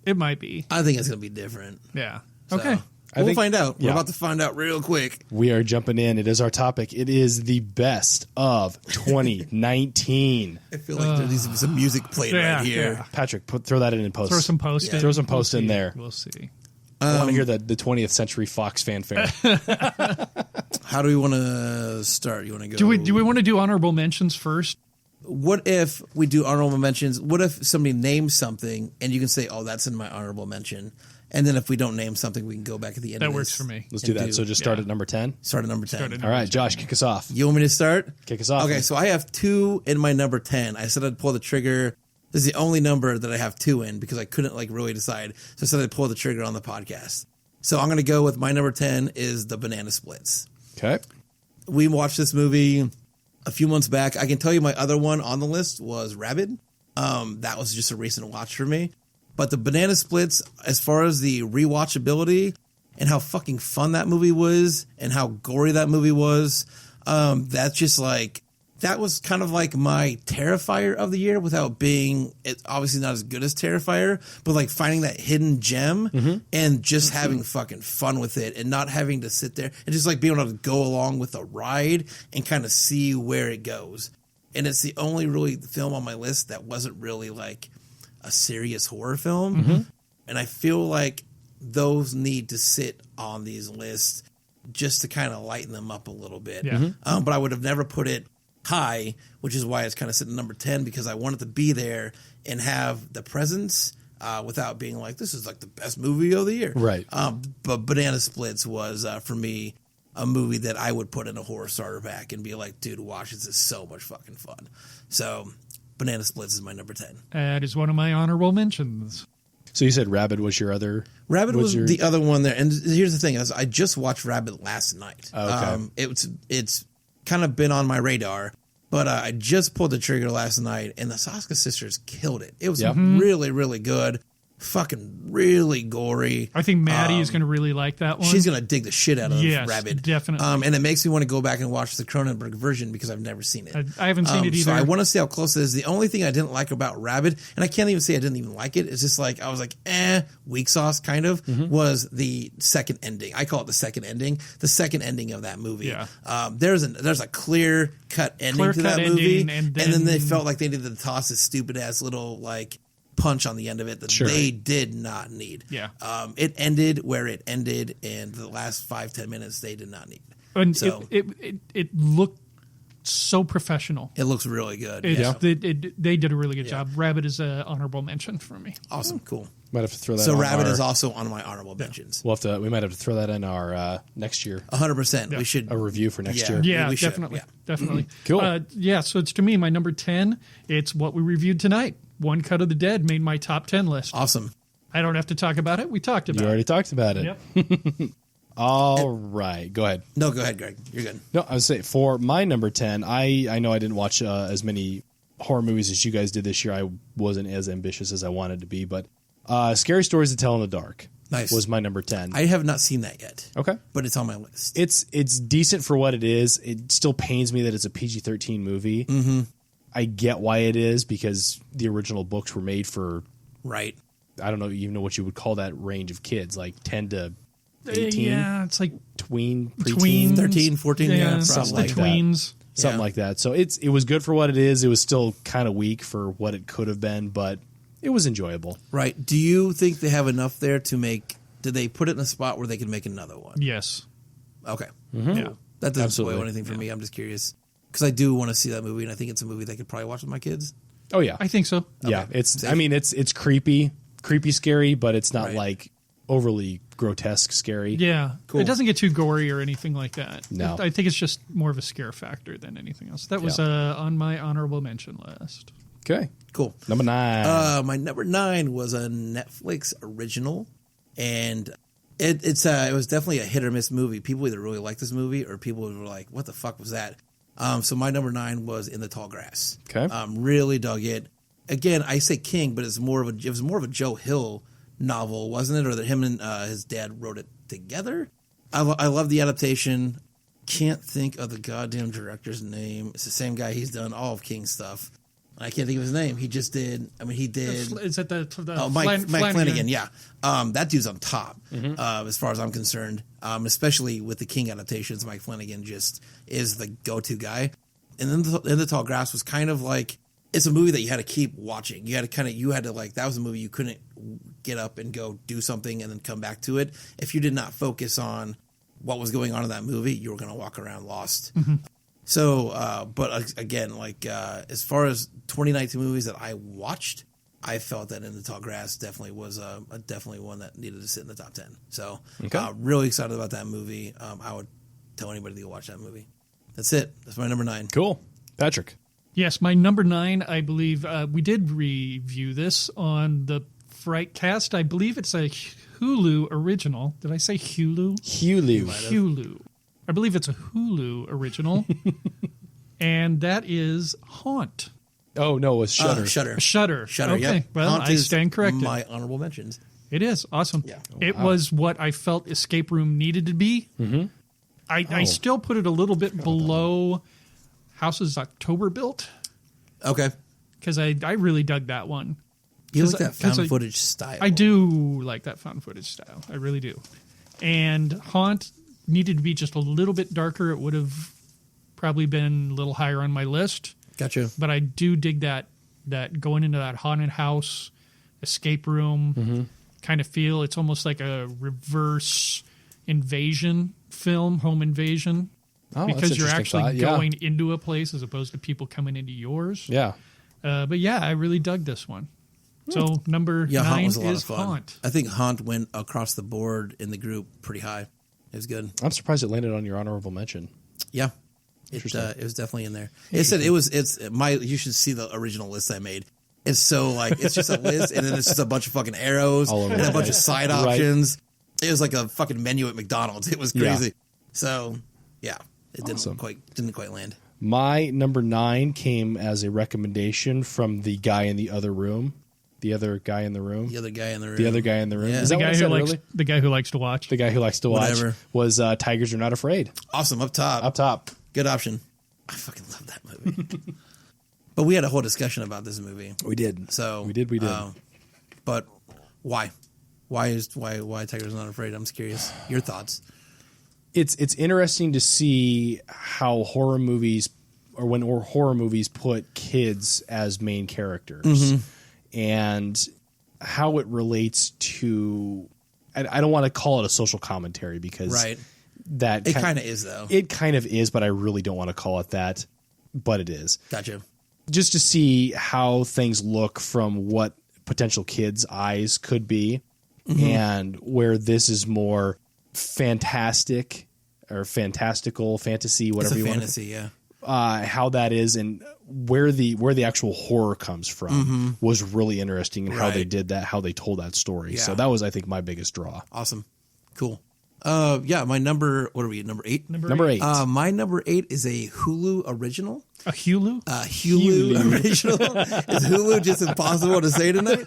It might be. I think it's going to be different. Yeah. So, Okay. we'll find out. yeah. We're about to find out real quick. We are jumping in. It is our topic. It is the best of 2019. I feel like there needs to be some music played right here. Yeah. Patrick, throw that in post. Throw some post in. Throw some post in see. there. We'll see. I want to hear the 20th Century Fox fanfare. How do we want to start? You want to go? Do we want to do honorable mentions first? What if we do honorable mentions? What if somebody names something and you can say, "Oh, that's in my honorable mention," and then if we don't name something, we can go back at the end. That of works this for me. Let's do that. do- So just start at number 10. Start at number 10. Start at All right, Josh, kick us off. You want me to start? Kick us off. Okay, so I have 2 in my number 10. I said I'd pull the trigger. This is the only number that I have 2 in because I couldn't really decide. So I said I'd pull the trigger on the podcast. So I'm going to go with my number 10 is the Banana Splits. Okay. We watched this movie a few months back. I can tell you my other one on the list was Rabid. That was just a recent watch for me. But the Banana Splits, as far as the rewatchability and how fucking fun that movie was and how gory that movie was, that's just like, that was kind of like my Terrifier of the year without being, it's obviously not as good as Terrifier, but like finding that hidden gem and just having fucking fun with it and not having to sit there and just like being able to go along with the ride and kind of see where it goes. And it's the only really film on my list that wasn't really like a serious horror film. And I feel like those need to sit on these lists just to kind of lighten them up a little bit. Yeah. But I would have never put it high, which is why it's kind of sitting number 10 because I wanted to be there and have the presence without being like, this is like the best movie of the year. Right. But Banana Splits was, for me, a movie that I would put in a horror starter pack and be like, dude, watch this is so much fucking fun. So Banana Splits is my number 10. That is one of my honorable mentions. So you said Rabid was your other... Rabbit was your- the other one there. And here's the thing, is I just watched Rabbit last night. Okay. It's kind of been on my radar, but I just pulled the trigger last night, and the Saska sisters killed it. It was really, really good. Fucking really gory. I think Maddie is going to really like that one. She's going to dig the shit out of Yes, Rabbit. definitely. And it makes me want to go back and watch the Cronenberg version because I've never seen it. I haven't seen it either. So I want to see how close it is. The only thing I didn't like about Rabbit, and I can't even say I didn't even like it, it's just like, I was like, weak sauce kind of, was the second ending. I call it the second ending. The second ending of that movie. Yeah. There's a clear cut ending to that Clear-cut movie. ending, And then they felt like they needed to toss this stupid ass little like punch on the end of it that they did not need. Yeah. It ended where it ended, and the last 5-10 minutes they did not need. And so it looked so professional. it looks really good. They did a really good job. Rabbit is an honorable mention for me. Awesome, cool. Might have to throw that. So on Rabbit is also on my honorable mentions. We might have to throw that in our next year. 100%. We should A review for next year. Yeah, we should. definitely. Yeah. Definitely. Cool. So it's to me, my number 10. It's what we reviewed tonight. One Cut of the Dead made my top 10 list. Awesome. I don't have to talk about it. We talked about You already talked about it. Yep. All right. Go ahead. No, go ahead, Greg. You're good. No, I was saying for my number 10, I know I didn't watch as many horror movies as you guys did this year. I wasn't as ambitious as I wanted to be, but Scary Stories to Tell in the Dark was my number 10. I have not seen that yet. Okay. But it's on my list. It's decent for what it is. It still pains me that it's a PG-13 movie. Mm-hmm. I get why it is, because the original books were made for, Right. I don't know even know what you would call that range of kids, like 10 to 18. Yeah, it's like Preteen. tweens. 13, 14, yeah, it's probably. the like that. tweens. Something like that. So it was good for what it is. It was still kind of weak for what it could have been, but it was enjoyable. Right. Do you think they have enough there to make... Did they put it in a spot where they can make another one? Yes. Okay. Yeah. That doesn't Absolutely. spoil anything for me. I'm just curious. Because I do want to see that movie, and I think it's a movie that I could probably watch with my kids. Oh yeah, I think so. yeah. Okay. It's. Safe. I mean, it's creepy, scary, but it's not Right. like overly grotesque scary. Yeah. Cool. It doesn't get too gory or anything like that. No. I think it's just more of a scare factor than anything else. That was on my honorable mention list. Okay. Cool. Number 9. My number 9 was a Netflix original, and it was definitely a hit or miss movie. People either really liked this movie or people were like, "What the fuck was that?" So my number 9 was In the Tall Grass. Okay. Really dug it. Again, I say King, but it was more of a Joe Hill novel, wasn't it? Or that him and his dad wrote it together. I love the adaptation. Can't think of the goddamn director's name. It's the same guy. He's done all of King's stuff. I can't think of his name. He just did. I mean, he did. Is that the Mike Flanagan? Flanagan, yeah. That dude's on top, as far as I'm concerned. Especially with the King adaptations, Mike Flanagan just is the go-to guy. And then the Tall Grass was kind of like, it's a movie that you had to keep watching. You had to that was a movie you couldn't get up and go do something and then come back to it. If you did not focus on what was going on in that movie, you were going to walk around lost. So, but again, like as far as 2019 movies that I watched, I felt that In the Tall Grass definitely was definitely one that needed to sit in the top 10. So, really excited about that movie. I would tell anybody to go watch that movie. That's it. That's my number 9. Cool. Patrick. Yes, my number 9, I believe we did review this on the Frightcast. I believe it's a Hulu original. Did I say Hulu? Hulu. I believe it's a Hulu original. And that is Haunt. Oh, no, it was Shudder. Shudder. Shudder, Okay, yeah. well, Haunt I stand corrected. My honorable mentions. It is. Awesome. Yeah. It was what I felt Escape Room needed to be. Mm-hmm. I still put it a little bit below Houses October Built. Okay. Because I really dug that one. You like that found footage style. I do like that found footage style. I really do. And Haunt needed to be just a little bit darker. It would have probably been a little higher on my list. Gotcha. But I do dig that going into that haunted house, escape room kind of feel. It's almost like a reverse invasion film, home invasion. Oh, because you're actually going into a place as opposed to people coming into yours. Yeah. But yeah, I really dug this one. So number 9 Haunt was a lot is of fun. Haunt. I think Haunt went across the board in the group pretty high. It was good. I'm surprised it landed on your honorable mention. Yeah. It was definitely in there. You should see the original list I made. It's so like, it's just a list and then it's just a bunch of fucking arrows All over and the a bunch of place. side options. It was like a fucking menu at McDonald's. It was crazy. Yeah. So yeah, it Awesome. didn't quite land. My number 9 came as a recommendation from the guy in the other room. The other guy in the room. The other guy in the room. The other guy in the room. Yeah. Is that what I said earlier? The guy who likes to watch. The guy who likes to watch Whatever. was Tigers Are Not Afraid. Awesome. Up top. Up top. Good option. I fucking love that movie. But we had a whole discussion about this movie. We did. So we did. But why? Why Tigers Are Not Afraid? I'm just curious. Your thoughts. It's interesting to see how horror movies, or when horror movies put kids as main characters. and how it relates to, I don't want to call it a social commentary because Right. that It kind of is, though. It kind of is, but I really don't want to call it that, but it is. Gotcha. Just to see how things look from what potential kids' eyes could be, and where this is more fantastic or fantastical, fantasy, whatever It's a you fantasy, yeah. want. How that is, and where the actual horror comes from was really interesting, and how they Right. did that, how they told that story. So Yeah. that was, I think, my biggest draw. Awesome. Cool. Yeah, my number, what are we at, number 8? Number 8. My number 8 is a Hulu original. A Hulu? Hulu original. Is Hulu just impossible to say tonight?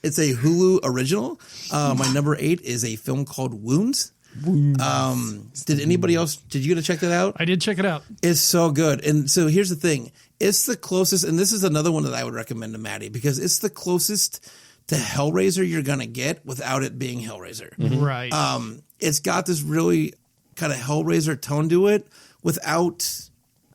It's a Hulu original. My number 8 is a film called Wounds. Did anybody else, did you get to check that out? I did check it out. It's so good. And so here's the thing. It's the closest, and this is another one that I would recommend to Maddie, because it's the closest to Hellraiser you're going to get without it being Hellraiser. Right. It's got this really kind of Hellraiser tone to it without,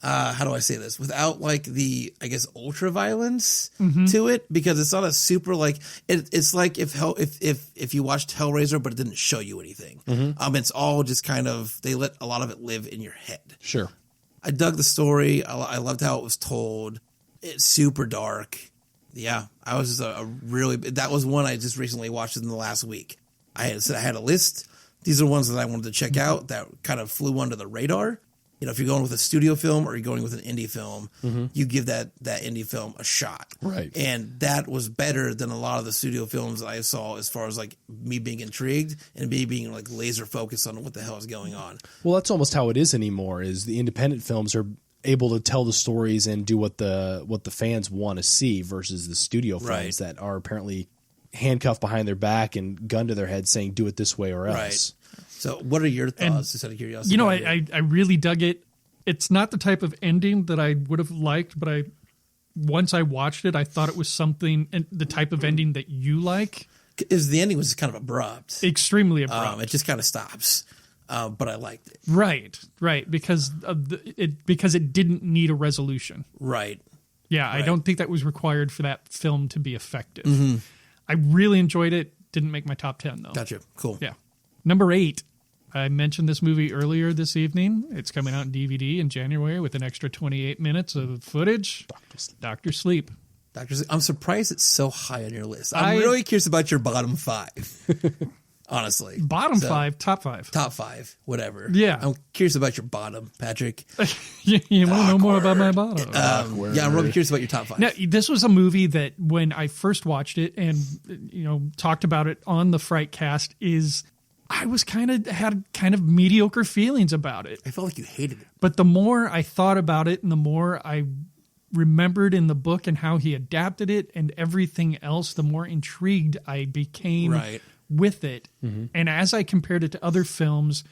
how do I say this? Without like the, I guess, ultra violence to it, because it's not a super like, it's like if you watched Hellraiser, but it didn't show you anything. It's all just kind of, they let a lot of it live in your head. Sure. I dug the story. I loved how it was told. It's super dark. Yeah, I was just that was one I just recently watched in the last week. I had a list. These are ones that I wanted to check out that kind of flew under the radar. You know, if you're going with a studio film or you're going with an indie film, you give that indie film a shot. Right. And that was better than a lot of the studio films that I saw, as far as like me being intrigued and me being like laser focused on what the hell is going on. Well, that's almost how it is anymore, is the independent films are able to tell the stories and do what the fans want to see, versus the studio films Right. that are apparently handcuffed behind their back and gun to their head saying, do it this way or else. Right. So what are your thoughts, just out of curiosity? You know, I really dug it. It's not the type of ending that I would have liked, but once I watched it, I thought it was something, and the type of ending that you like. Is the ending was kind of abrupt. Extremely abrupt. It just kind of stops. But I liked it. Right, because of because it didn't need a resolution. Right. Yeah, I don't think that was required for that film to be effective. I really enjoyed it. Didn't make my top 10 though. Gotcha. Cool. Yeah. Number 8. I mentioned this movie earlier this evening. It's coming out in DVD in January with an extra 28 minutes of footage. Dr. Sleep. I'm surprised it's so high on your list. I'm really curious about your bottom 5. Honestly. Bottom 5, top 5. Top 5, whatever. Yeah. I'm curious about your bottom, Patrick. You want to know more about my bottom? Yeah, I'm really curious about your top 5. Now, this was a movie that when I first watched it and talked about it on the Frightcast, I was had mediocre feelings about it. I felt like you hated it. But the more I thought about it and the more I remembered in the book and how he adapted it and everything else, the more intrigued I became with it. And as I compared it to other films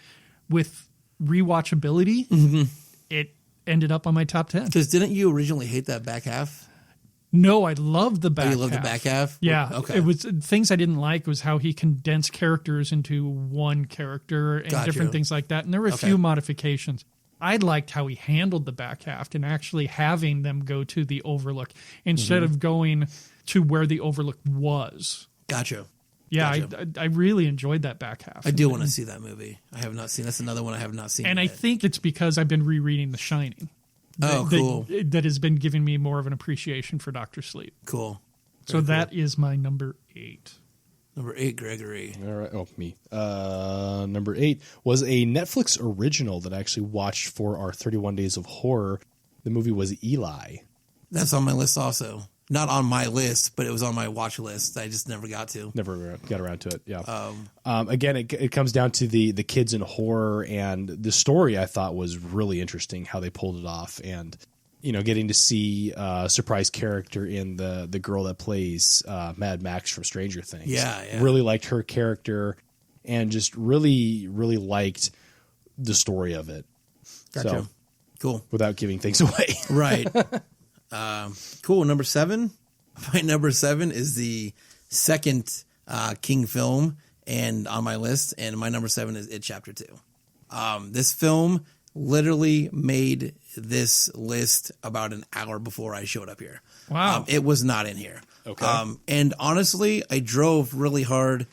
with rewatchability, it ended up on my top 10. Because didn't you originally hate that back half? No, I loved the back half. You loved the back half? Yeah. Okay. It was things I didn't like was how he condensed characters into one character and different things like that. And there were a few modifications. I liked how he handled the back half and actually having them go to the Overlook instead of going to where the Overlook was. Gotcha. Yeah, Gotcha. I really enjoyed that back half. I do want to see that movie. I have not seen. That's another one I have not seen. And I think it's because I've been rereading The Shining. Cool. That has been giving me more of an appreciation for Dr. Sleep. Cool. So that is my number 8. Number 8, Gregory. All right. Oh, me. Number 8 was a Netflix original that I actually watched for our 31 Days of Horror. The movie was Eli. That's on my list also. Not on my list, but it was on my watch list. I just never got to. Never got around to it. Yeah. Again, it comes down to the kids in horror, and the story I thought was really interesting how they pulled it off, and getting to see a surprise character in the girl that plays Mad Max from Stranger Things. Yeah. Really liked her character, and just really liked the story of it. Gotcha. So, cool. Without giving things away. Right. Cool. Number 7. My number 7 is the second King film and on my list, and my number 7 is It Chapter 2. This film literally made this list about an hour before I showed up here. Wow. It was not in here. Okay. And honestly, I drove really hard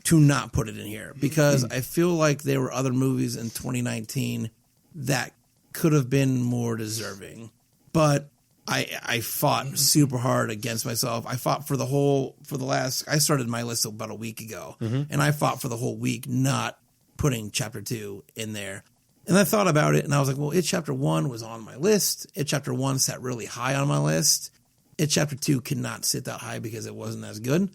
to not put it in here because I feel like there were other movies in 2019 that could have been more deserving. But I fought super hard against myself. I fought I started my list about a week ago, and I fought for the whole week not putting Chapter 2 in there. And I thought about it, and I was like, well, It Chapter 1 was on my list. It Chapter 1 sat really high on my list. It Chapter 2 could not sit that high because it wasn't as good.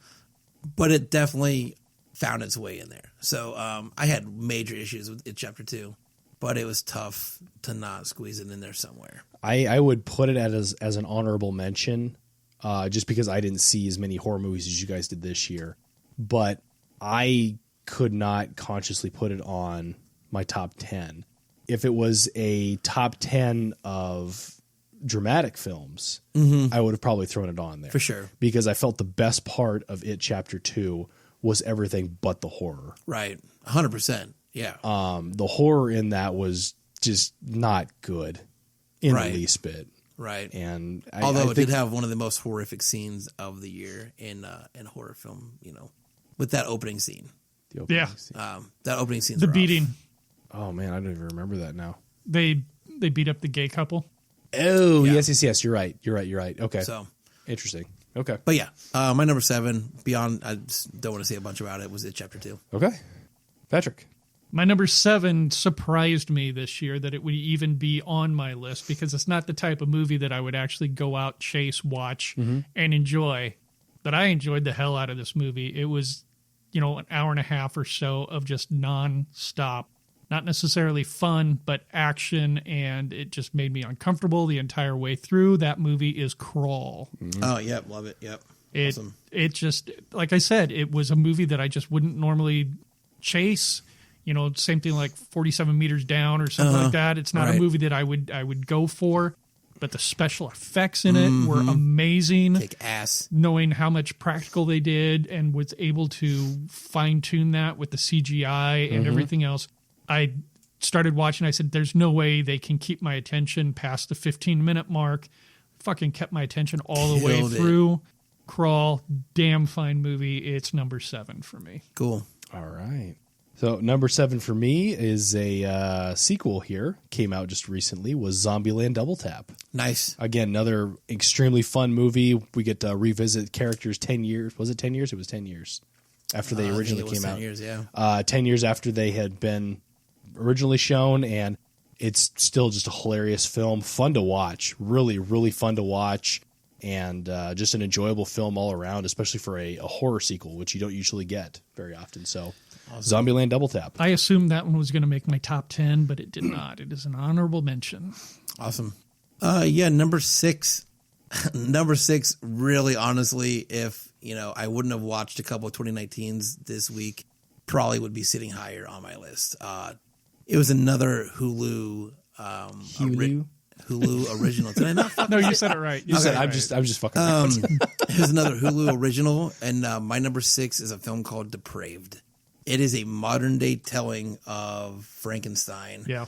But it definitely found its way in there. So I had major issues with It Chapter 2, but it was tough to not squeeze it in there somewhere. I would put it as an honorable mention, just because I didn't see as many horror movies as you guys did this year. But I could not consciously put it on my top 10. If it was a top 10 of dramatic films, I would have probably thrown it on there. For sure. Because I felt the best part of It Chapter 2 was everything but the horror. Right. 100%. Yeah. The horror in that was just not good in Right. the least bit. Right. And Although I it did have one of the most horrific scenes of the year in horror film, with that opening scene. the opening Yeah. scene. That opening scene. The beating. Oh man, I don't even remember that now. They beat up the gay couple. Oh, Yeah. yes. You're right. Okay. So, Interesting. Okay. but yeah, my number 7, beyond, I just don't want to say a bunch about it, was It Chapter 2. Okay. Patrick. My number 7 surprised me this year that it would even be on my list because it's not the type of movie that I would actually go out, chase, watch, and enjoy. But I enjoyed the hell out of this movie. It was, an hour and a half or so of just non-stop. Not necessarily fun, but action, and it just made me uncomfortable the entire way through. That movie is Crawl. Oh, yep. Love it. Yep. Awesome. It just, like I said, it was a movie that I just wouldn't normally chase. Same thing like 47 Meters Down or something like that. It's not a Right. movie that I would go for, but the special effects in it were amazing. Kick ass. Knowing how much practical they did and was able to fine tune that with the CGI and everything else. I started watching. I said, there's no way they can keep my attention past the 15-minute mark. Fucking kept my attention all the way Killed it. through. Crawl, damn fine movie. It's number 7 for me. Cool. All right. So number 7 for me is a sequel here. Came out just recently. Was Zombieland Double Tap. Nice. Again, another extremely fun movie. We get to revisit characters 10 years. Was it 10 years? It was 10 years after they originally came 10 out. years, yeah. 10 years after they had been originally shown, and it's still just a hilarious film. Fun to watch. Really, really fun to watch. And just an enjoyable film all around, especially for a horror sequel, which you don't usually get very often. So, awesome. Zombieland Double Tap. I assumed that one was going to make my top 10, but it did not. It is an honorable mention. Awesome. Yeah, number 6. Number 6, really honestly, if, I wouldn't have watched a couple of 2019s this week, probably would be sitting higher on my list. It was another Hulu original. Did I not fucking No, you said it right. You said it I'm right. just fucking around. It was another Hulu original, and my number 6 is a film called Depraved. It is a modern day telling of Frankenstein. Yeah.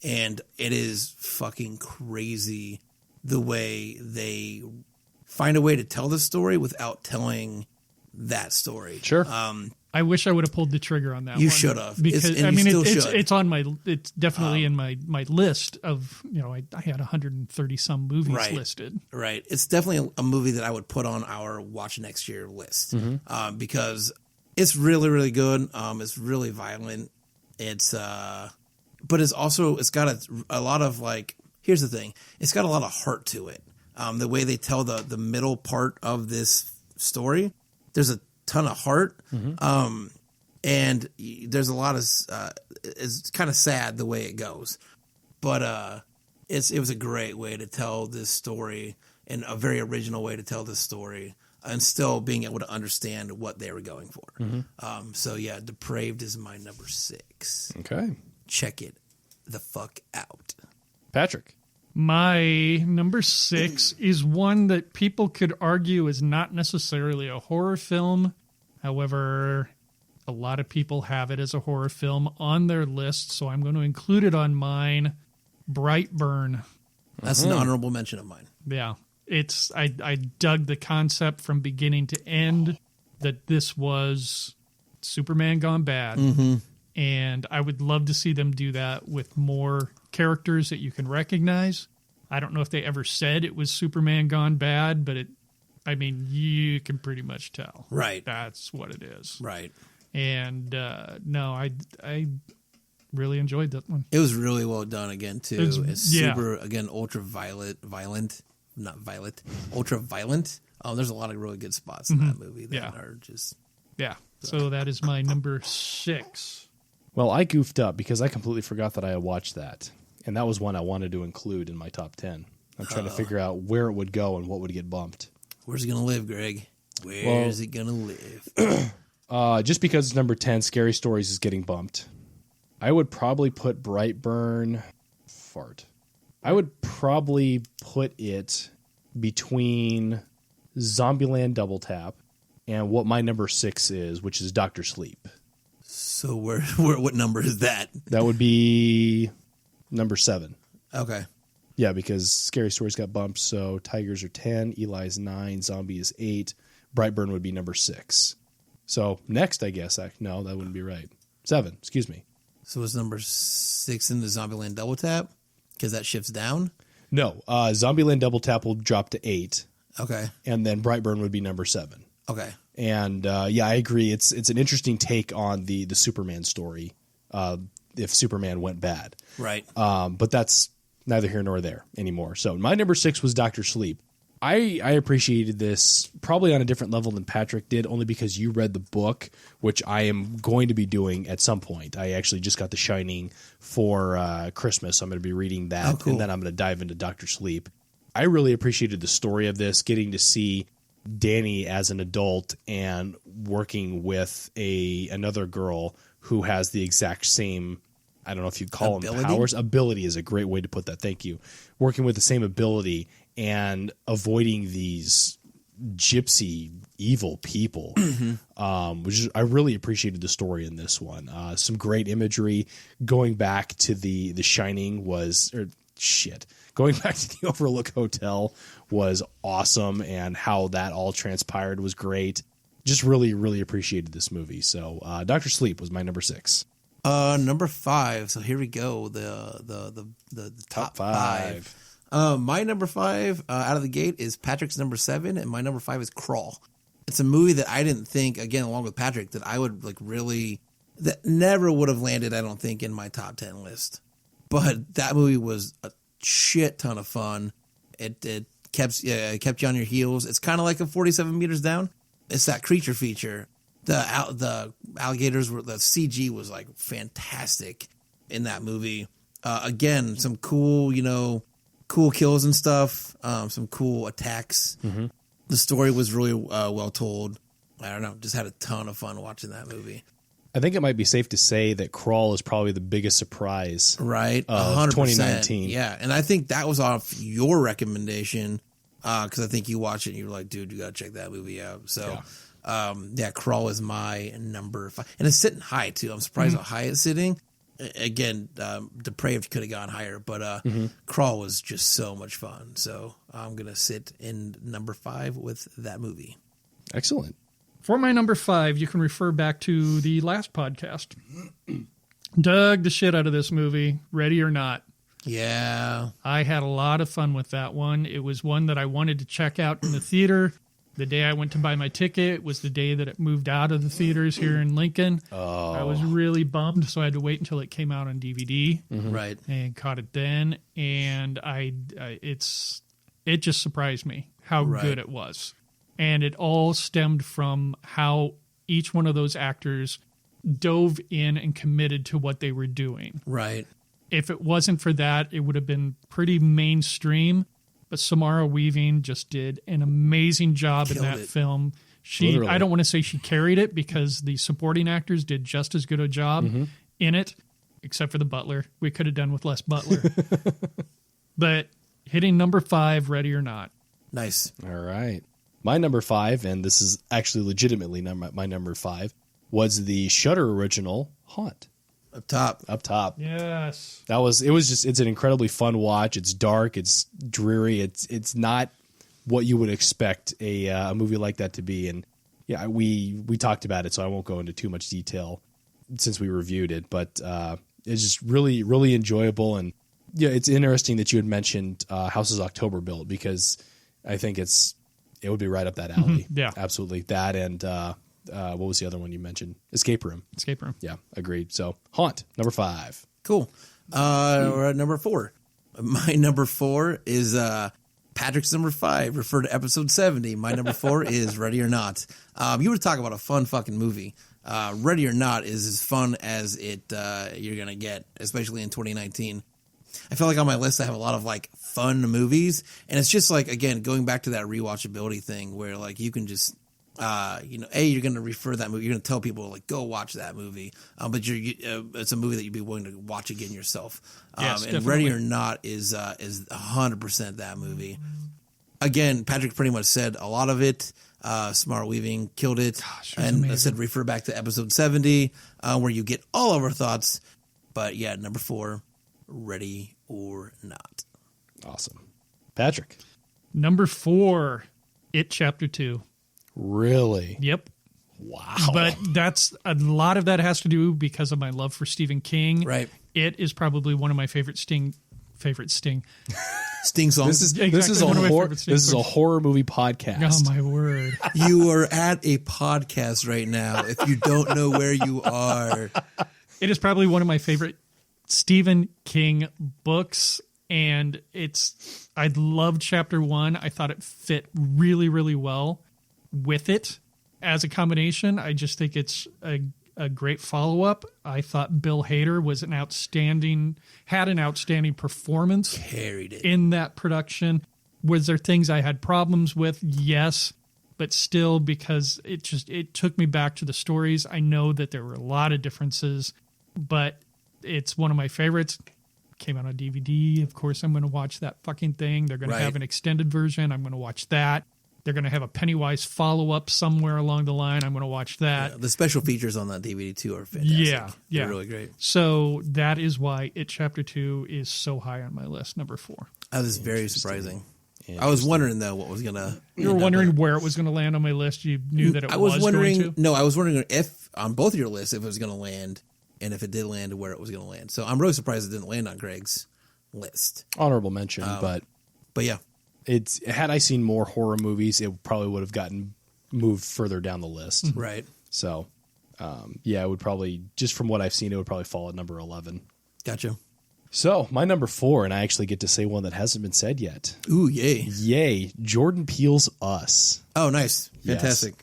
And it is fucking crazy the way they find a way to tell the story without telling that story. Sure. I wish I would have pulled the trigger on that. You one. should have. Because And you still should. it's on my. It's definitely in my list of I had 130 some movies Right. listed. Right. It's definitely a movie that I would put on our watch next year list because it's really, really good. It's really violent. It's but it's got a lot of here's the thing. It's got a lot of heart to it. The way they tell the middle part of this story, there's a ton of heart. And there's a lot of it's kind of sad the way it goes, but it was a great way to tell this story and a very original way to tell this story and still being able to understand what they were going for. So yeah, Depraved is my number 6. Okay. Check it the fuck out. Patrick. My number 6 is one that people could argue is not necessarily a horror film. However, A lot of people have it as a horror film on their list, so I'm going to include it on mine. Brightburn. That's an honorable mention of mine. Yeah. I dug the concept from beginning to end that this was Superman gone bad. Mm-hmm. And I would love to see them do that with more characters that you can recognize. I don't know if they ever said it was Superman gone bad, but you can pretty much tell. Right. That's what it is. Right. And no, I really enjoyed that one. It was really well done again, too. It's yeah. super, again, ultra-violent. There's a lot of really good spots in that movie that are just... Yeah. So that is my number 6. Well, I goofed up because I completely forgot that I had watched that. And that was one I wanted to include in my top 10. I'm trying to figure out where it would go and what would get bumped. Where's it going to live, Greg? Where's it going to live? Just because it's number 10, Scary Stories is getting bumped. I would probably put Brightburn... I would probably put it between Zombieland Double Tap and what my number 6 is, which is Dr. Sleep. So what number is that? That would be number 7. Okay. Yeah, because Scary Stories got bumped, so Tigers are 10, Eli's 9, Zombie is 8, Brightburn would be number 6. So next, I guess, no, that wouldn't be right. 7, excuse me. So was number 6 in the Zombieland Double Tap? Because that shifts down? No, Zombieland Double Tap will drop to 8. Okay. And then Brightburn would be number 7. Okay. And yeah, I agree. It's an interesting take on the Superman story. If Superman went bad, right? But that's neither here nor there anymore. So my number 6 was Dr. Sleep. I appreciated this probably on a different level than Patrick did, only because you read the book, which I am going to be doing at some point. I actually just got The Shining for Christmas. So I'm going to be reading that, oh, cool. And then I'm going to dive into Dr. Sleep. I really appreciated the story of this, getting to see Danny as an adult and working with another girl who has the exact same, I don't know if you'd call them powers. Ability is a great way to put that. Thank you. Working with the same ability and avoiding these gypsy evil people, I really appreciated the story in this one. Some great imagery. Going back to the Shining going back to the Overlook Hotel was awesome, and how that all transpired was great. Just really, really appreciated this movie. So Dr. Sleep was my number 6. Number 5. So here we go. The top 5. My number 5 out of the gate is Patrick's number 7, and my number 5 is Crawl. It's a movie that I didn't think, again, along with Patrick, that I would that never would have landed, I don't think, in my top 10 list. But that movie was a shit ton of fun. It kept you on your heels. It's kind of like a 47 Meters Down. It's that creature feature. The alligators the CG was like fantastic in that movie. Again, some cool kills and stuff. Some cool attacks. Mm-hmm. The story was really well told. I don't know, just had a ton of fun watching that movie. I think it might be safe to say that Crawl is probably the biggest surprise, right? Of 100%. 2019. Yeah, and I think that was off your recommendation because I think you watched it and you were like, dude, you got to check that movie out. So, yeah, Crawl is my number 5. And it's sitting high, too. I'm surprised how high it's sitting. Again, Depraved could have gone higher, but Crawl was just so much fun. So I'm going to sit in number 5 with that movie. Excellent. For my number 5, you can refer back to the last podcast. Dug the shit out of this movie, Ready or Not. Yeah. I had a lot of fun with that one. It was one that I wanted to check out in the theater. The day I went to buy my ticket was the day that it moved out of the theaters here in Lincoln. Oh. I was really bummed, so I had to wait until it came out on DVD. Mm-hmm. Right. And caught it then. And it just surprised me how good it was. And it all stemmed from how each one of those actors dove in and committed to what they were doing. Right. If it wasn't for that, it would have been pretty mainstream. But Samara Weaving just did an amazing job in that film. I don't want to say she carried it because the supporting actors did just as good a job in it, except for the butler. We could have done with less butler. But hitting number 5, Ready or Not. Nice. All right. My number 5, and this is actually legitimately my number 5, was the Shudder original Haunt. Up top. Up top. Yes. It's an incredibly fun watch. It's dark. It's dreary. It's not what you would expect a movie like that to be. And yeah, we talked about it, so I won't go into too much detail since we reviewed it, but it's just really, really enjoyable. And yeah, it's interesting that you had mentioned House's October Built, because I think it would be right up that alley. Yeah. Absolutely. That and what was the other one you mentioned? Escape Room. Escape Room. Yeah, agreed. So Haunt, number 5. Cool. We're at number 4. My number 4 is Patrick's number 5. Refer to episode 70. My number 4 is Ready or Not. You were talking about a fun fucking movie. Ready or Not is as fun as you're gonna get, especially in 2019. I feel like on my list I have a lot of like fun movies, and it's just like, again, going back to that rewatchability thing where like you can just you're going to refer that movie, you're going to tell people like go watch that movie, but it's a movie that you'd be willing to watch again yourself. Yes, and definitely. Ready or Not is 100% that movie. Again, Patrick pretty much said a lot of it. Smart Weaving killed it. Gosh, it was And I amazing. said refer back to episode 70 where you get all of our thoughts. But yeah, number 4, Ready or Not. Awesome. Patrick. Number 4, It Chapter 2. Really? Yep. Wow. But that's a lot of that has to do because of my love for Stephen King. Right. It is probably one of my favorite Sting. Sting songs. This is Exactly one of my favorite Sting a songs. horror movie podcast. Oh my word. You are at a podcast right now. If you don't know where you are, It is probably one of my favorite Stephen King books, and I loved chapter 1. I thought it fit really, really well with it as a combination. I just think it's a great follow-up. I thought Bill Hader had an outstanding performance carried it. in that production. Was there things I had problems with? Yes, but still, because it took me back to the stories. I know that there were a lot of differences, but it's one of my favorites. Came out on DVD. Of course, I'm going to watch that fucking thing. They're going to have an extended version. I'm going to watch that. They're going to have a Pennywise follow-up somewhere along the line. I'm going to watch that. Yeah, the special features on that DVD too are fantastic. Yeah. They're really great. So that is why It Chapter 2 is so high on my list, number 4. That was very surprising. I was wondering though what was gonna. You were wondering where it was going to land on my list. You knew that it was wondering. going to. No, I was wondering if on both of your lists if it was going to land, and if it did land, where it was going to land. So I'm really surprised it didn't land on Greg's list. Honorable mention, but yeah, had I seen more horror movies, it probably would have gotten moved further down the list. right. So, it would probably, just from what I've seen, it would probably fall at number 11. Gotcha. So, my number 4, and I actually get to say one that hasn't been said yet. Ooh, yay! Yay, Jordan Peele's Us. Oh, nice, fantastic.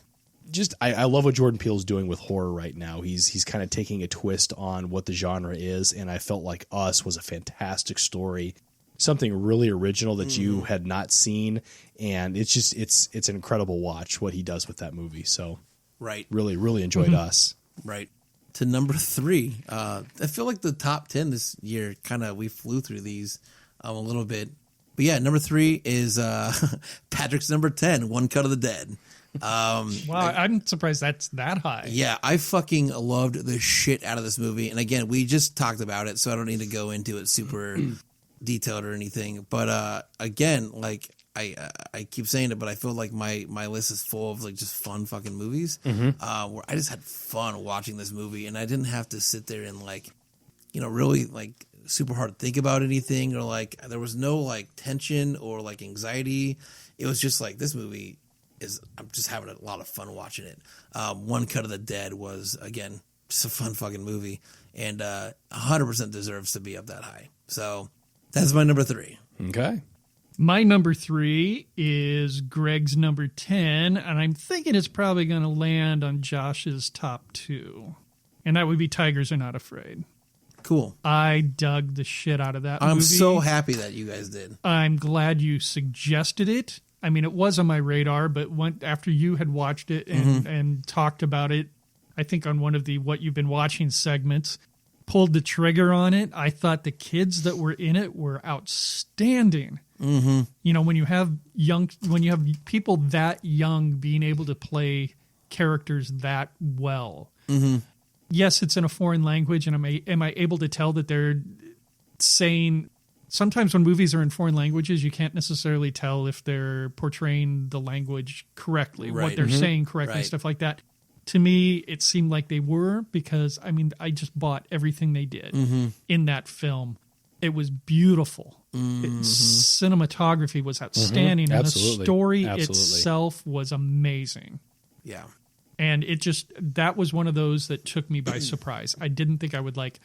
Just, I love what Jordan Peele's doing with horror right now. He's kind of taking a twist on what the genre is, and I felt like Us was a fantastic story. Something really original that you had not seen, and it's an incredible watch what he does with that movie. So Right. really, really enjoyed Us. Right. To number 3. I feel like the top 10 this year, we flew through these a little bit. But yeah, number 3 is Patrick's number 10, One Cut of the Dead. Wow, I'm surprised that's that high. Yeah, I fucking loved the shit out of this movie. And again, we just talked about it, so I don't need to go into it super detailed or anything. But again, like I keep saying it, but I feel like my list is full of like just fun fucking movies where I just had fun watching this movie, and I didn't have to sit there and like, really like super hard to think about anything, or like there was no like tension or like anxiety. It was just like this movie I'm just having a lot of fun watching it. One Cut of the Dead was, again, just a fun fucking movie, and 100% deserves to be up that high. So that's my number 3. Okay. My number 3 is Greg's number 10, and I'm thinking it's probably going to land on Josh's top 2, and that would be Tigers Are Not Afraid. Cool. I dug the shit out of that movie. I'm so happy that you guys did. I'm glad you suggested it. I mean, it was on my radar, but after you had watched it and talked about it, I think on one of the What You've Been Watching segments, pulled the trigger on it. I thought the kids that were in it were outstanding. Mm-hmm. When you have people that young being able to play characters that well, Yes, it's in a foreign language, and am I able to tell that they're saying... Sometimes when movies are in foreign languages, you can't necessarily tell if they're portraying the language correctly, what they're saying correctly, stuff like that. To me, it seemed like they were, because, I mean, I just bought everything they did in that film. It was beautiful. Cinematography was outstanding, and the story itself was amazing. Yeah. And that was one of those that took me by surprise. I didn't think I would like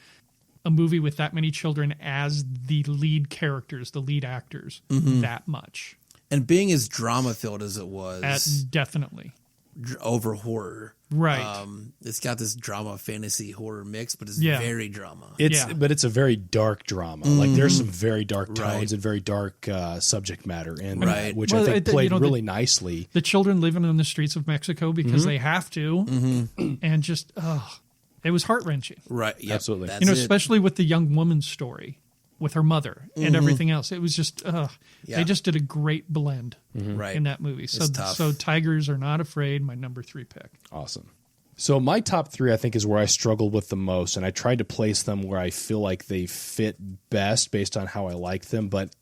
a movie with that many children as the lead characters, the lead actors, that much. And being as drama-filled as it was. Definitely. Over horror. Right. It's got this drama, fantasy, horror mix, but it's very drama. But it's a very dark drama. Like there's some very dark tones and very dark subject matter in that, which I think played really nicely. The children living on the streets of Mexico because they have to, and just, it was heart-wrenching. Right. Yep. Absolutely. Especially with the young woman's story with her mother and everything else. It was just, they just did a great blend in that movie. So Tigers Are Not Afraid, my number 3 pick. Awesome. So my top 3, I think, is where I struggled with the most, and I tried to place them where I feel like they fit best based on how I like them. But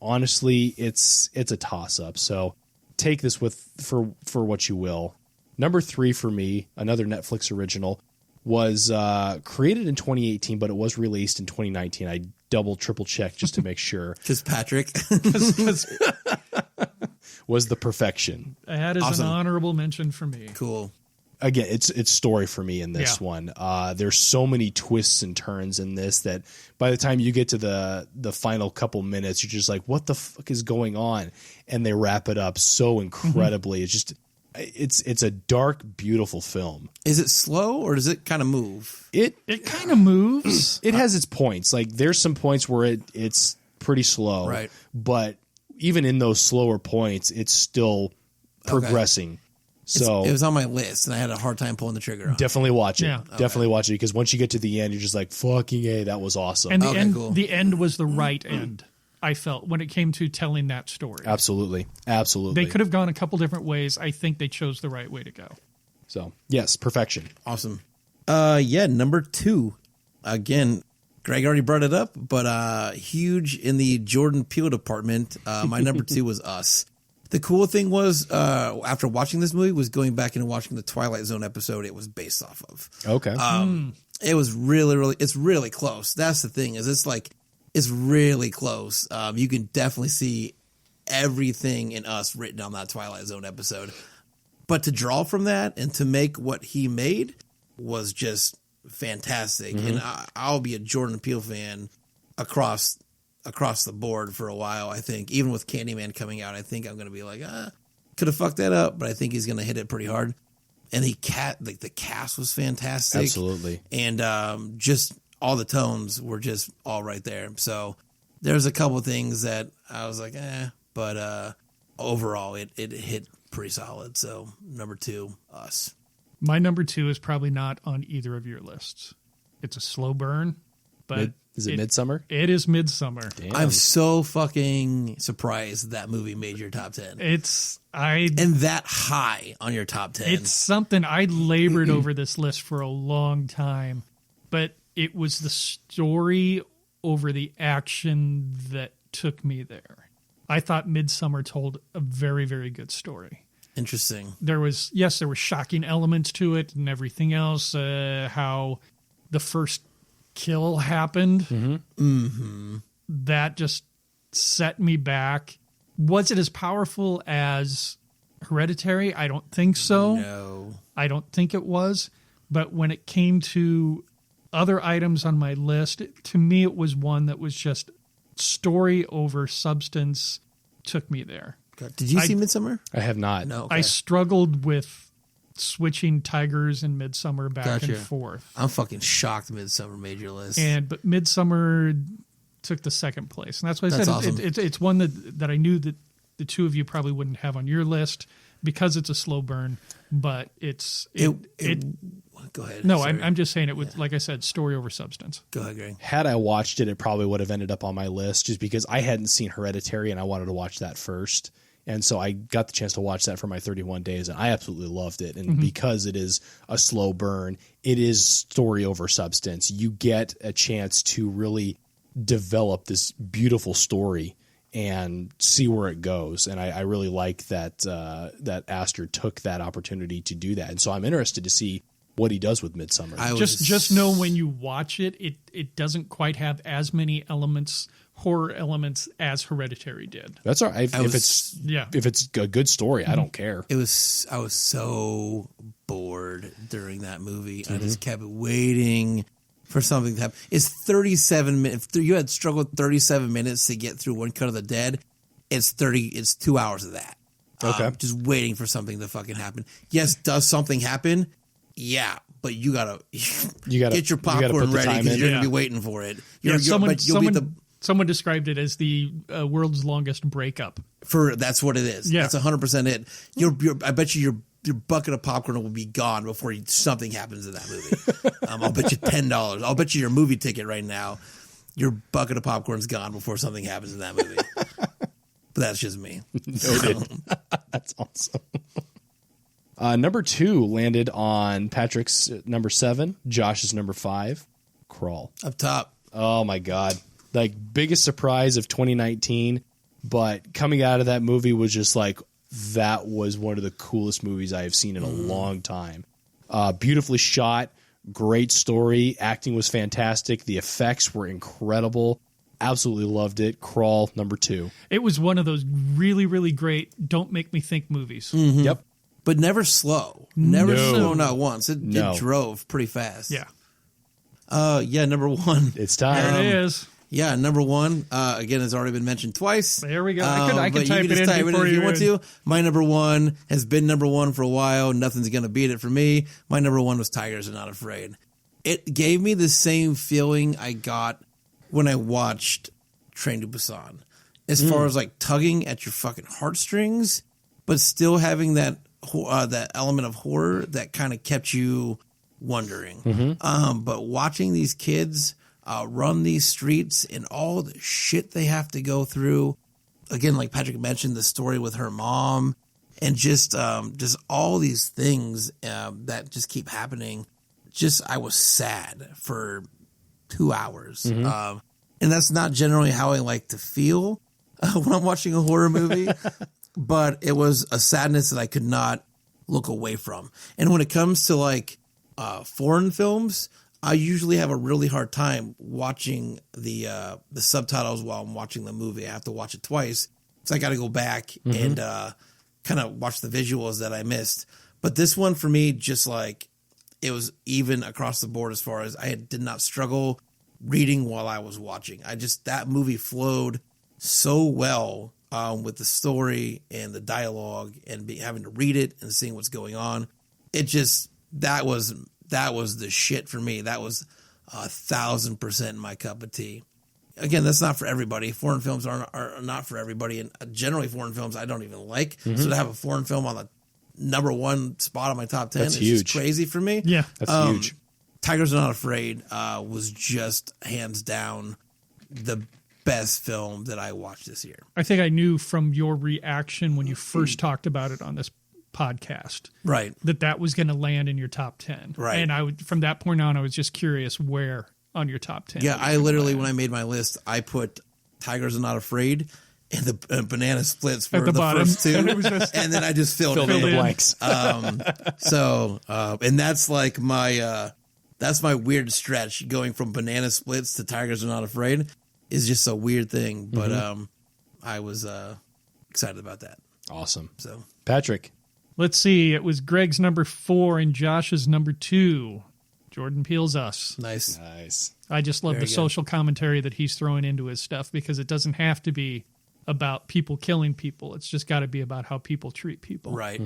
honestly, it's a toss-up. So take this for what you will. Number 3 for me, another Netflix original, was created in 2018, but it was released in 2019. I triple checked just to make sure. Because Patrick was The Perfection. That is an honorable mention for me. Cool. Again, it's story for me in this one. There's so many twists and turns in this that by the time you get to the final couple minutes, you're just like, what the fuck is going on? And they wrap it up so incredibly. It's just... It's a dark, beautiful film. Is it slow or does it kind of move? It kind of moves. It has its points. Like there's some points where it's pretty slow, right? But even in those slower points, it's still progressing. So it was on my list, and I had a hard time pulling the trigger on. Definitely watch it. Yeah. Definitely watch it, because once you get to the end, you're just like, "Fucking A, that was awesome." And the end was the right end. I felt when it came to telling that story. Absolutely. They could have gone a couple different ways. I think they chose the right way to go. So, yes, Perfection. Awesome. Number 2. Again, Greg already brought it up, but huge in the Jordan Peele department. My number 2 was Us. The cool thing was, after watching this movie, was going back and watching the Twilight Zone episode it was based off of. Okay. It was it's really close. That's the thing, is it's really close. You can definitely see everything in Us written on that Twilight Zone episode. But to draw from that and to make what he made was just fantastic. And I'll be a Jordan Peele fan across the board for a while, I think. Even with Candyman coming out, I think I'm going to be like, could have fucked that up, but I think he's going to hit it pretty hard. And the cast was fantastic. Absolutely. And just... all the tones were just all right there. So there's a couple of things that I was like, but overall it hit pretty solid. So number 2, Us. My number 2 is probably not on either of your lists. It's a slow burn, but is it Midsummer? It is Midsummer. Damn. I'm so fucking surprised that movie made your top 10. And that high on your top 10. It's something I labored over this list for a long time, but it was the story over the action that took me there. I thought Midsummer told a very, very good story. Interesting. There were shocking elements to it and everything else. How the first kill happened. That just set me back. Was it as powerful as Hereditary? I don't think so. No. I don't think it was. But when it came to other items on my list, to me it was one that was just story over substance took me there. Did you see Midsummer? I have not. No. Okay. I struggled with switching Tigers and Midsummer back and forth. I'm fucking shocked Midsummer made your list. But Midsummer took the second place. And that's why I said awesome. it's one that I knew that the two of you probably wouldn't have on your list because it's a slow burn, but go ahead. No, I'm just saying it would, like I said, story over substance. Go ahead, Greg. Had I watched it, it probably would have ended up on my list just because I hadn't seen Hereditary and I wanted to watch that first. And so I got the chance to watch that for my 31 days, and I absolutely loved it. And because it is a slow burn, it is story over substance. You get a chance to really develop this beautiful story and see where it goes. And I really like that that Aster took that opportunity to do that. And so I'm interested to see what he does with Midsummer. Just know when you watch it, it doesn't quite have as many horror elements as Hereditary did. That's all right. If it's a good story, I don't care. I was so bored during that movie. I just kept waiting for something to happen. It's 37 minutes. If you had struggled 37 minutes to get through One Cut of the Dead, it's 2 hours of that. Okay. Just waiting for something to fucking happen. Yes, does something happen? Yeah, but you gotta get your popcorn ready because you're gonna be waiting for it. Someone described it as the world's longest breakup. That's what it is. Yeah. That's 100% it. I bet you your bucket of popcorn will be gone before something happens in that movie. I'll bet you $10. I'll bet you your movie ticket right now. Your bucket of popcorn's gone before something happens in that movie. But that's just me. Noted. That's awesome. Number 2 landed on Patrick's number 7, Josh's number 5, Crawl. Up top. Oh my God. Like, biggest surprise of 2019, but coming out of that movie was just like, that was one of the coolest movies I have seen in a long time. Beautifully shot, great story, acting was fantastic, the effects were incredible. Absolutely loved it. Crawl, number 2. It was one of those really, really great don't make me think movies. Yep. But never slow. Never slow, not once. It drove pretty fast. Yeah. Number 1. It's time. There it is. Yeah, number 1. Again, it's already been mentioned twice. There we go. I can type it in if you want to. My number 1 has been number 1 for a while. Nothing's going to beat it for me. My number 1 was Tigers Are Not Afraid. It gave me the same feeling I got when I watched Train to Busan. As far as like tugging at your fucking heartstrings, but still having that element of horror that kind of kept you wondering. But watching these kids run these streets and all the shit they have to go through, again, like Patrick mentioned, the story with her mom, and just all these things that just keep happening. I was sad for 2 hours, and that's not generally how I like to feel when I'm watching a horror movie. But it was a sadness that I could not look away from. And when it comes to like foreign films, I usually have a really hard time watching the subtitles while I'm watching the movie. I have to watch it twice, so I got to go back and kind of watch the visuals that I missed. But this one for me, just like it was even across the board as far as I did not struggle reading while I was watching. That movie flowed so well. With the story and the dialogue and having to read it and seeing what's going on. That was the shit for me. That was 1,000% my cup of tea. Again, that's not for everybody. Foreign films are not for everybody. And generally foreign films I don't even like. So to have a foreign film on the number 1 spot on my top 10 is just crazy for me. Yeah. That's huge. Tigers Are Not Afraid was just hands down the best film that I watched this year. I think I knew from your reaction when you first talked about it on this podcast, right, that was going to land in your top 10. Right. And from that point on, I was just curious where on your top 10. Yeah, I literally, when I made my list, I put Tigers Are Not Afraid and the banana splits for at the bottom. First 2. And then I just filled in the blanks. And that's like that's my weird stretch going from banana splits to Tigers Are Not Afraid. Is just a weird thing, but I was excited about that. Awesome. So, Patrick. Let's see. It was Greg's number 4 and Josh's number 2. Jordan Peele's Us. Nice. I just love the social commentary that he's throwing into his stuff because it doesn't have to be about people killing people. It's just got to be about how people treat people. Right.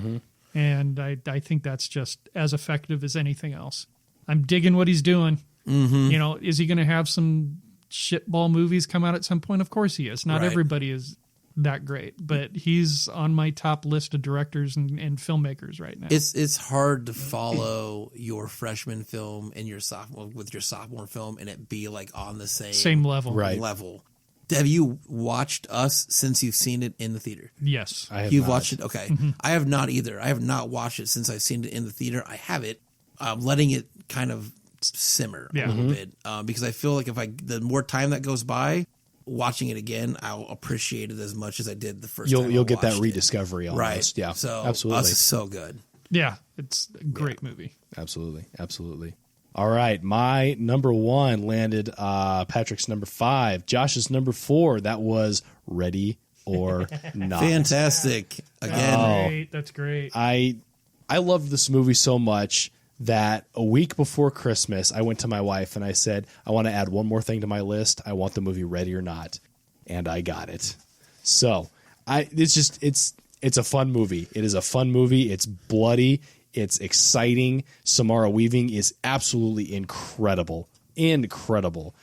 And I think that's just as effective as anything else. I'm digging what he's doing. You know, is he going to have some shitball movies come out at some point? Of course he is. Not everybody is that great, but he's on my top list of directors and filmmakers right now. It's hard to follow your freshman film and your sophomore film and it be like on the same level. level. Have you watched Us since you've seen it in the theater? Yes. You've watched it? Okay. I have not either. I have not watched it since I've seen it in the theater. I have it. Letting it kind of simmer a little bit because I feel like the more time that goes by, watching it again, I'll appreciate it as much as I did the first time. You'll get that rediscovery almost. Right. Yeah. So absolutely. Us is so good. Yeah, it's a great movie. Absolutely. Absolutely. All right. My number 1 landed Patrick's number 5. Josh's number 4. That was Ready or Not. Fantastic. Again. That's great. I love this movie so much that a week before Christmas, I went to my wife and I said, I want to add one more thing to my list. I want the movie Ready or Not. And I got it. So it's a fun movie. It is a fun movie. It's bloody. It's exciting. Samara Weaving is absolutely incredible. Incredible.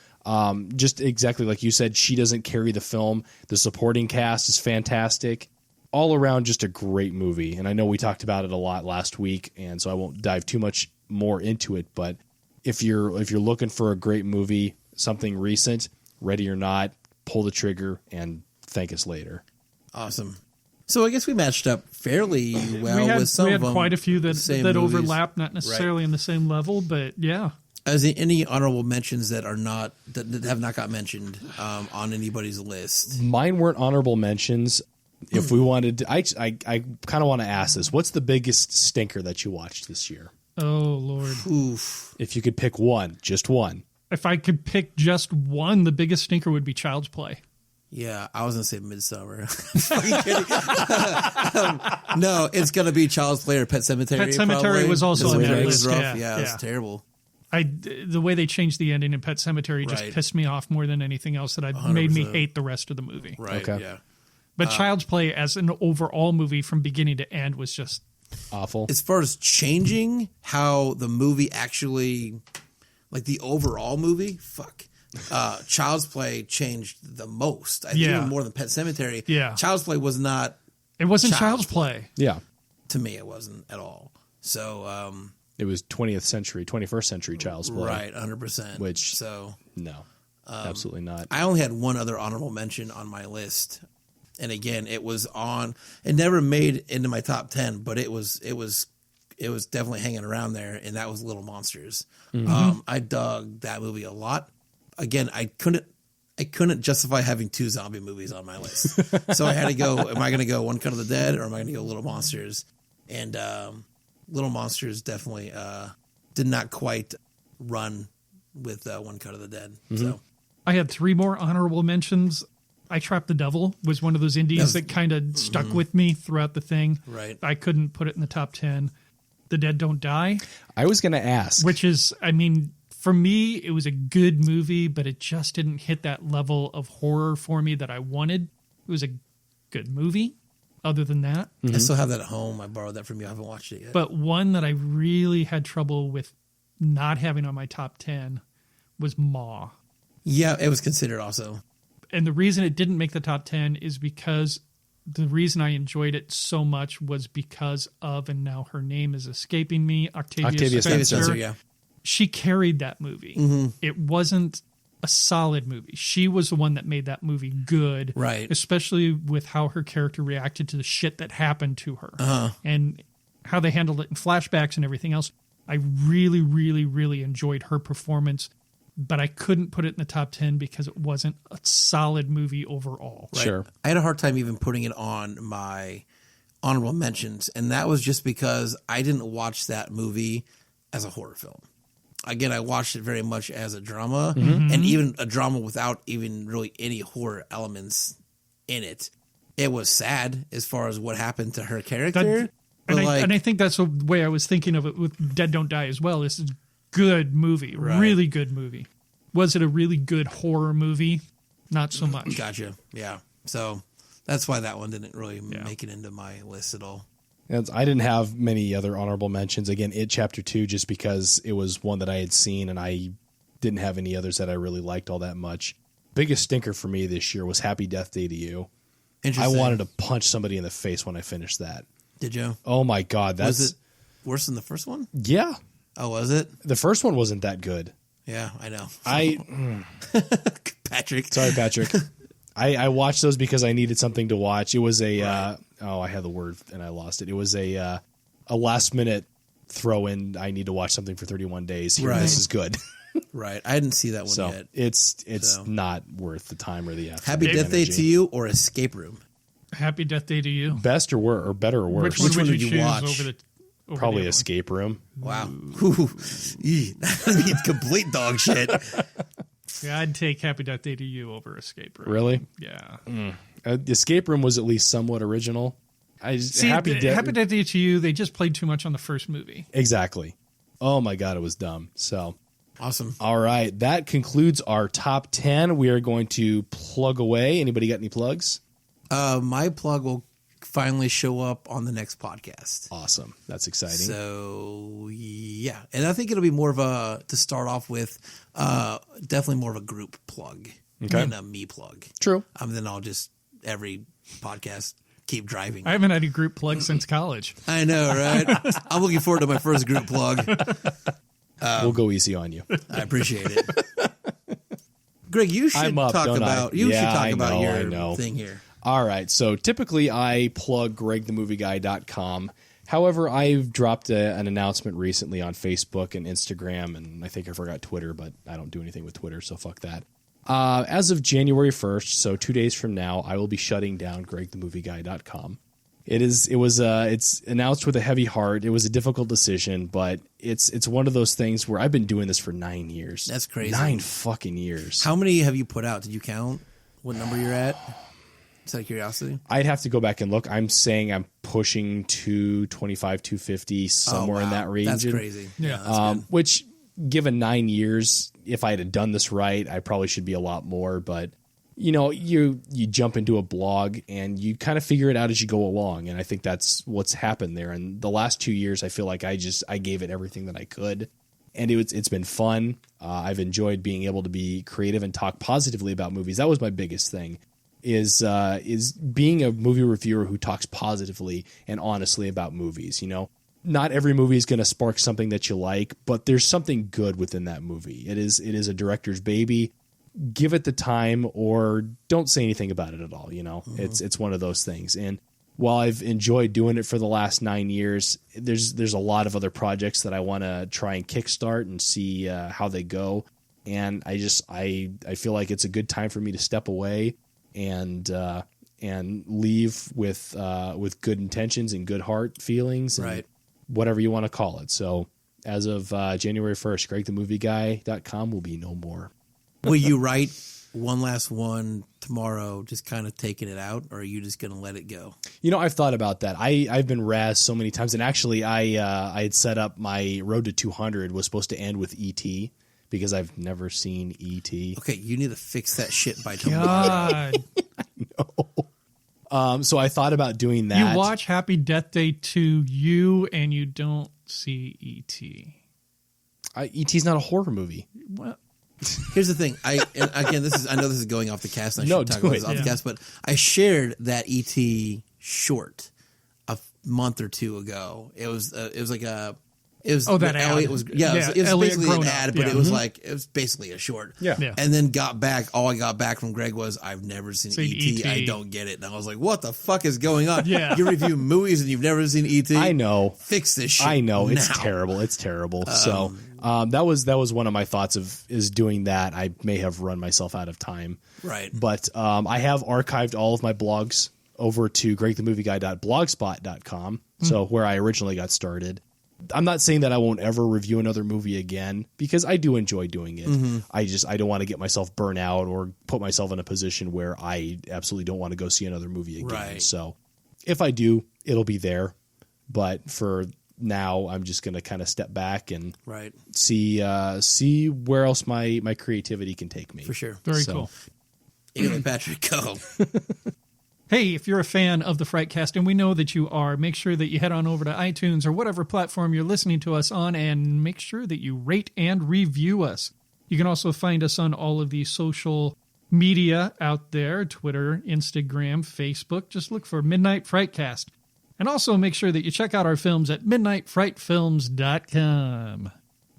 Just exactly like you said, she doesn't carry the film. The supporting cast is fantastic. All around, just a great movie. And I know we talked about it a lot last week, and so I won't dive too much more into it. But if you're looking for a great movie, something recent, Ready or Not, pull the trigger and thank us later. Awesome. So I guess we matched up fairly well with some of them. We had quite a few that overlap, not necessarily Right. in the same level, but yeah. Is there any honorable mentions that have not got mentioned on anybody's list? Mine weren't honorable mentions. If we wanted to, I kind of want to ask this. What's the biggest stinker that you watched this year? Oh, Lord. Oof. If you could pick one, just one. If I could pick just one, the biggest stinker would be Child's Play. Yeah, I was going to say Midsummer. Fucking kidding. No, it's going to be Child's Play or Pet Cemetery. Pet Sematary probably. was also The on that way it was list. rough. Yeah, It was terrible. The way they changed the ending in Pet Cemetery just Right. pissed me off more than anything else that 100%. made me hate the rest of the movie. Right, Okay. yeah. But Child's Play as an overall movie from beginning to end was just Awful. As far as changing how the movie actually, like the overall movie, Child's Play changed the most. I think Yeah. even more than Pet Cemetery. Yeah. Child's Play was not, it wasn't Child's Child's Play. Yeah. to me, it wasn't at all. So, It was 21st century Child's Play. right, 100%. Which- So, No, absolutely not. I only had one other honorable mention on my list. And again, it never made into my top 10, but it was definitely hanging around there. And that was Little Monsters. I dug that movie a lot. Again, I couldn't justify having 2 zombie movies on my list. So I had to go, am I going to go One Cut of the Dead or am I going to go Little Monsters? And Little Monsters definitely did not quite run with One Cut of the Dead. So I had 3 more honorable mentions. I Trapped the Devil was one of those indies that kind of stuck with me throughout the thing. Right. I couldn't put it in the top 10. The Dead Don't Die, I was going to ask. which is, I mean, for me, it was a good movie, but it just didn't hit that level of horror for me that I wanted. It was a good movie, other than that. I still have that at home. I borrowed that from you. I haven't watched it yet. But one that I really had trouble with not having on my top 10 was Maw. Yeah, it was considered also. And the reason it didn't make the top 10 is because the reason I enjoyed it so much was because of, and now her name is escaping me, Octavia Spencer. Yeah. She carried that movie. It wasn't a solid movie. She was the one that made that movie good. Right. Especially with how her character reacted to the shit that happened to her. And how they handled it in flashbacks and everything else. I really, really, really enjoyed her performance. But I couldn't put it in the top 10 because it wasn't a solid movie overall. Right. Sure. I had a hard time even putting it on my honorable mentions, and that was just because I didn't watch that movie as a horror film. Again, I watched it very much as a drama, and even a drama without even really any horror elements in it. It was sad as far as what happened to her character. And I think that's the way I was thinking of it with Dead Don't Die as well. This is a good movie, really good movie. Was it a really good horror movie? Not so much. Gotcha. Yeah. So that's why that one didn't really make it into my list at all. I didn't have many other honorable mentions. Again, It Chapter 2, just because it was one that I had seen and I didn't have any others that I really liked all that much. Biggest stinker for me this year was Happy Death Day to You. I Interesting. wanted to punch somebody in the face when I finished that. Did you? Oh my God. Was it worse than the first one? Yeah. Oh, was it? The first one wasn't that good. Yeah, I know. I Patrick. Sorry, Patrick. I watched those because I needed something to watch. It was a I had the word and I lost it. It was a last minute throw in. I need to watch something for 31 days. Here, Right. this is good. Right. I didn't see that one So yet. it's not worth the time or the effort. Happy Death Day to you or Escape Room? Happy Death Day to you. Best or better or worse? Which one one would would you you choose watch? over Probably the other Escape Room. Wow. Ooh. That'd be complete dog shit. one? Yeah, I'd take Happy Death Day to you over Escape Room. Really? Yeah. Escape Room was at least somewhat original. See, Happy Happy Death Day to you, they just played too much on the first movie. Exactly. Oh my God, it was dumb. So, Awesome. all right, that concludes our top 10. We are going to plug away. Anybody got any plugs? My plug will finally show up on the next podcast. Awesome. That's exciting. So yeah, and I think it'll be more of a to start off with, definitely more of a group plug than a me plug. True. Then I'll just every podcast keep driving. I haven't had a group plug since college. I know, right? I'm looking forward to my first group plug. We'll go easy on you. I appreciate it. Greg, you should I'm up, talk don't I? about you Yeah, should talk I about know, I your know. thing here. All right. So typically I plug gregthemovieguy.com. However, I've dropped an announcement recently on Facebook and Instagram, and I think I forgot Twitter, but I don't do anything with Twitter, so fuck that. As of January 1st, so 2 days from now, I will be shutting down gregthemovieguy.com. It's announced with a heavy heart. It was a difficult decision, but it's one of those things where I've been doing this for 9 years. That's crazy. 9 fucking years. How many have you put out? Did you count what number you're at? Just out of curiosity. I'd have to go back and look. I'm saying I'm pushing 225, 250, somewhere in that region. That's crazy. Yeah. That's good. Which, given 9 years, if I had done this right, I probably should be a lot more. But you jump into a blog and you kind of figure it out as you go along, and I think that's what's happened there. And the last 2 years, I feel like I gave it everything that I could, and it's been fun. I've enjoyed being able to be creative and talk positively about movies. That was my biggest thing. Is being a movie reviewer who talks positively and honestly about movies. Not every movie is going to spark something that you like, but there's something good within that movie. It is a director's baby. Give it the time, or don't say anything about it at all. Mm-hmm. It's one of those things. And while I've enjoyed doing it for the last 9 years, there's a lot of other projects that I want to try and kickstart and see how they go. And I feel like it's a good time for me to step away and leave with good intentions and good heart feelings, and Right. whatever you want to call it. So as of January 1st, gregthemovieguy.com will be no more. Will you write one last one tomorrow, just kind of taking it out, or are you just going to let it go? I've thought about that. I've been razzed so many times, and actually I had set up my Road to 200 was supposed to end with E.T. because I've never seen E.T. Okay, you need to fix that shit by tomorrow. God. So I thought about doing that. You watch Happy Death Day to you and you don't see E.T. E.T.'s not a horror movie. Well, Here's the thing. I know this is going off the cast. And I No, should talk do about it. this off the Yeah. cast, but I shared that ET short a month or two ago. It was like a. It was that ad. Elliot was it was Elliot basically an grown up, ad, but yeah. it was basically a short. Yeah. Yeah. And then all I got back from Greg was, I've never seen Seen E.T. I E.T.. don't get it. And I was like, what the fuck is going on? Yeah. You review movies and you've never seen E.T.? I know. Fix this shit. I know. It's now. terrible. It's terrible. So that was one of my thoughts is doing that. I may have run myself out of time. Right. But I have archived all of my blogs over to gregthemovieguy.blogspot.com, so where I originally got started. I'm not saying that I won't ever review another movie again, because I do enjoy doing it. I don't want to get myself burnt out or put myself in a position where I absolutely don't want to go see another movie again. Right. So if I do, it'll be there. But for now, I'm just going to kind of step back and Right. see where else my creativity can take me. For sure. very So- cool. You let Patrick go. Hey, if you're a fan of the Frightcast, and we know that you are, make sure that you head on over to iTunes or whatever platform you're listening to us on, and make sure that you rate and review us. You can also find us on all of the social media out there, Twitter, Instagram, Facebook. Just look for Midnight Frightcast. And also make sure that you check out our films at midnightfrightfilms.com.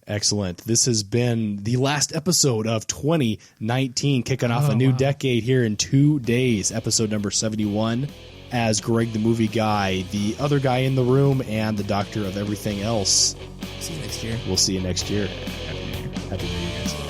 Excellent. This has been the last episode of 2019, kicking off a new decade here in 2 days. Episode number 71. As Greg the Movie Guy, the other guy in the room, and the doctor of everything else. See you next year. We'll see you next year. Happy New Year. Happy New Year, guys.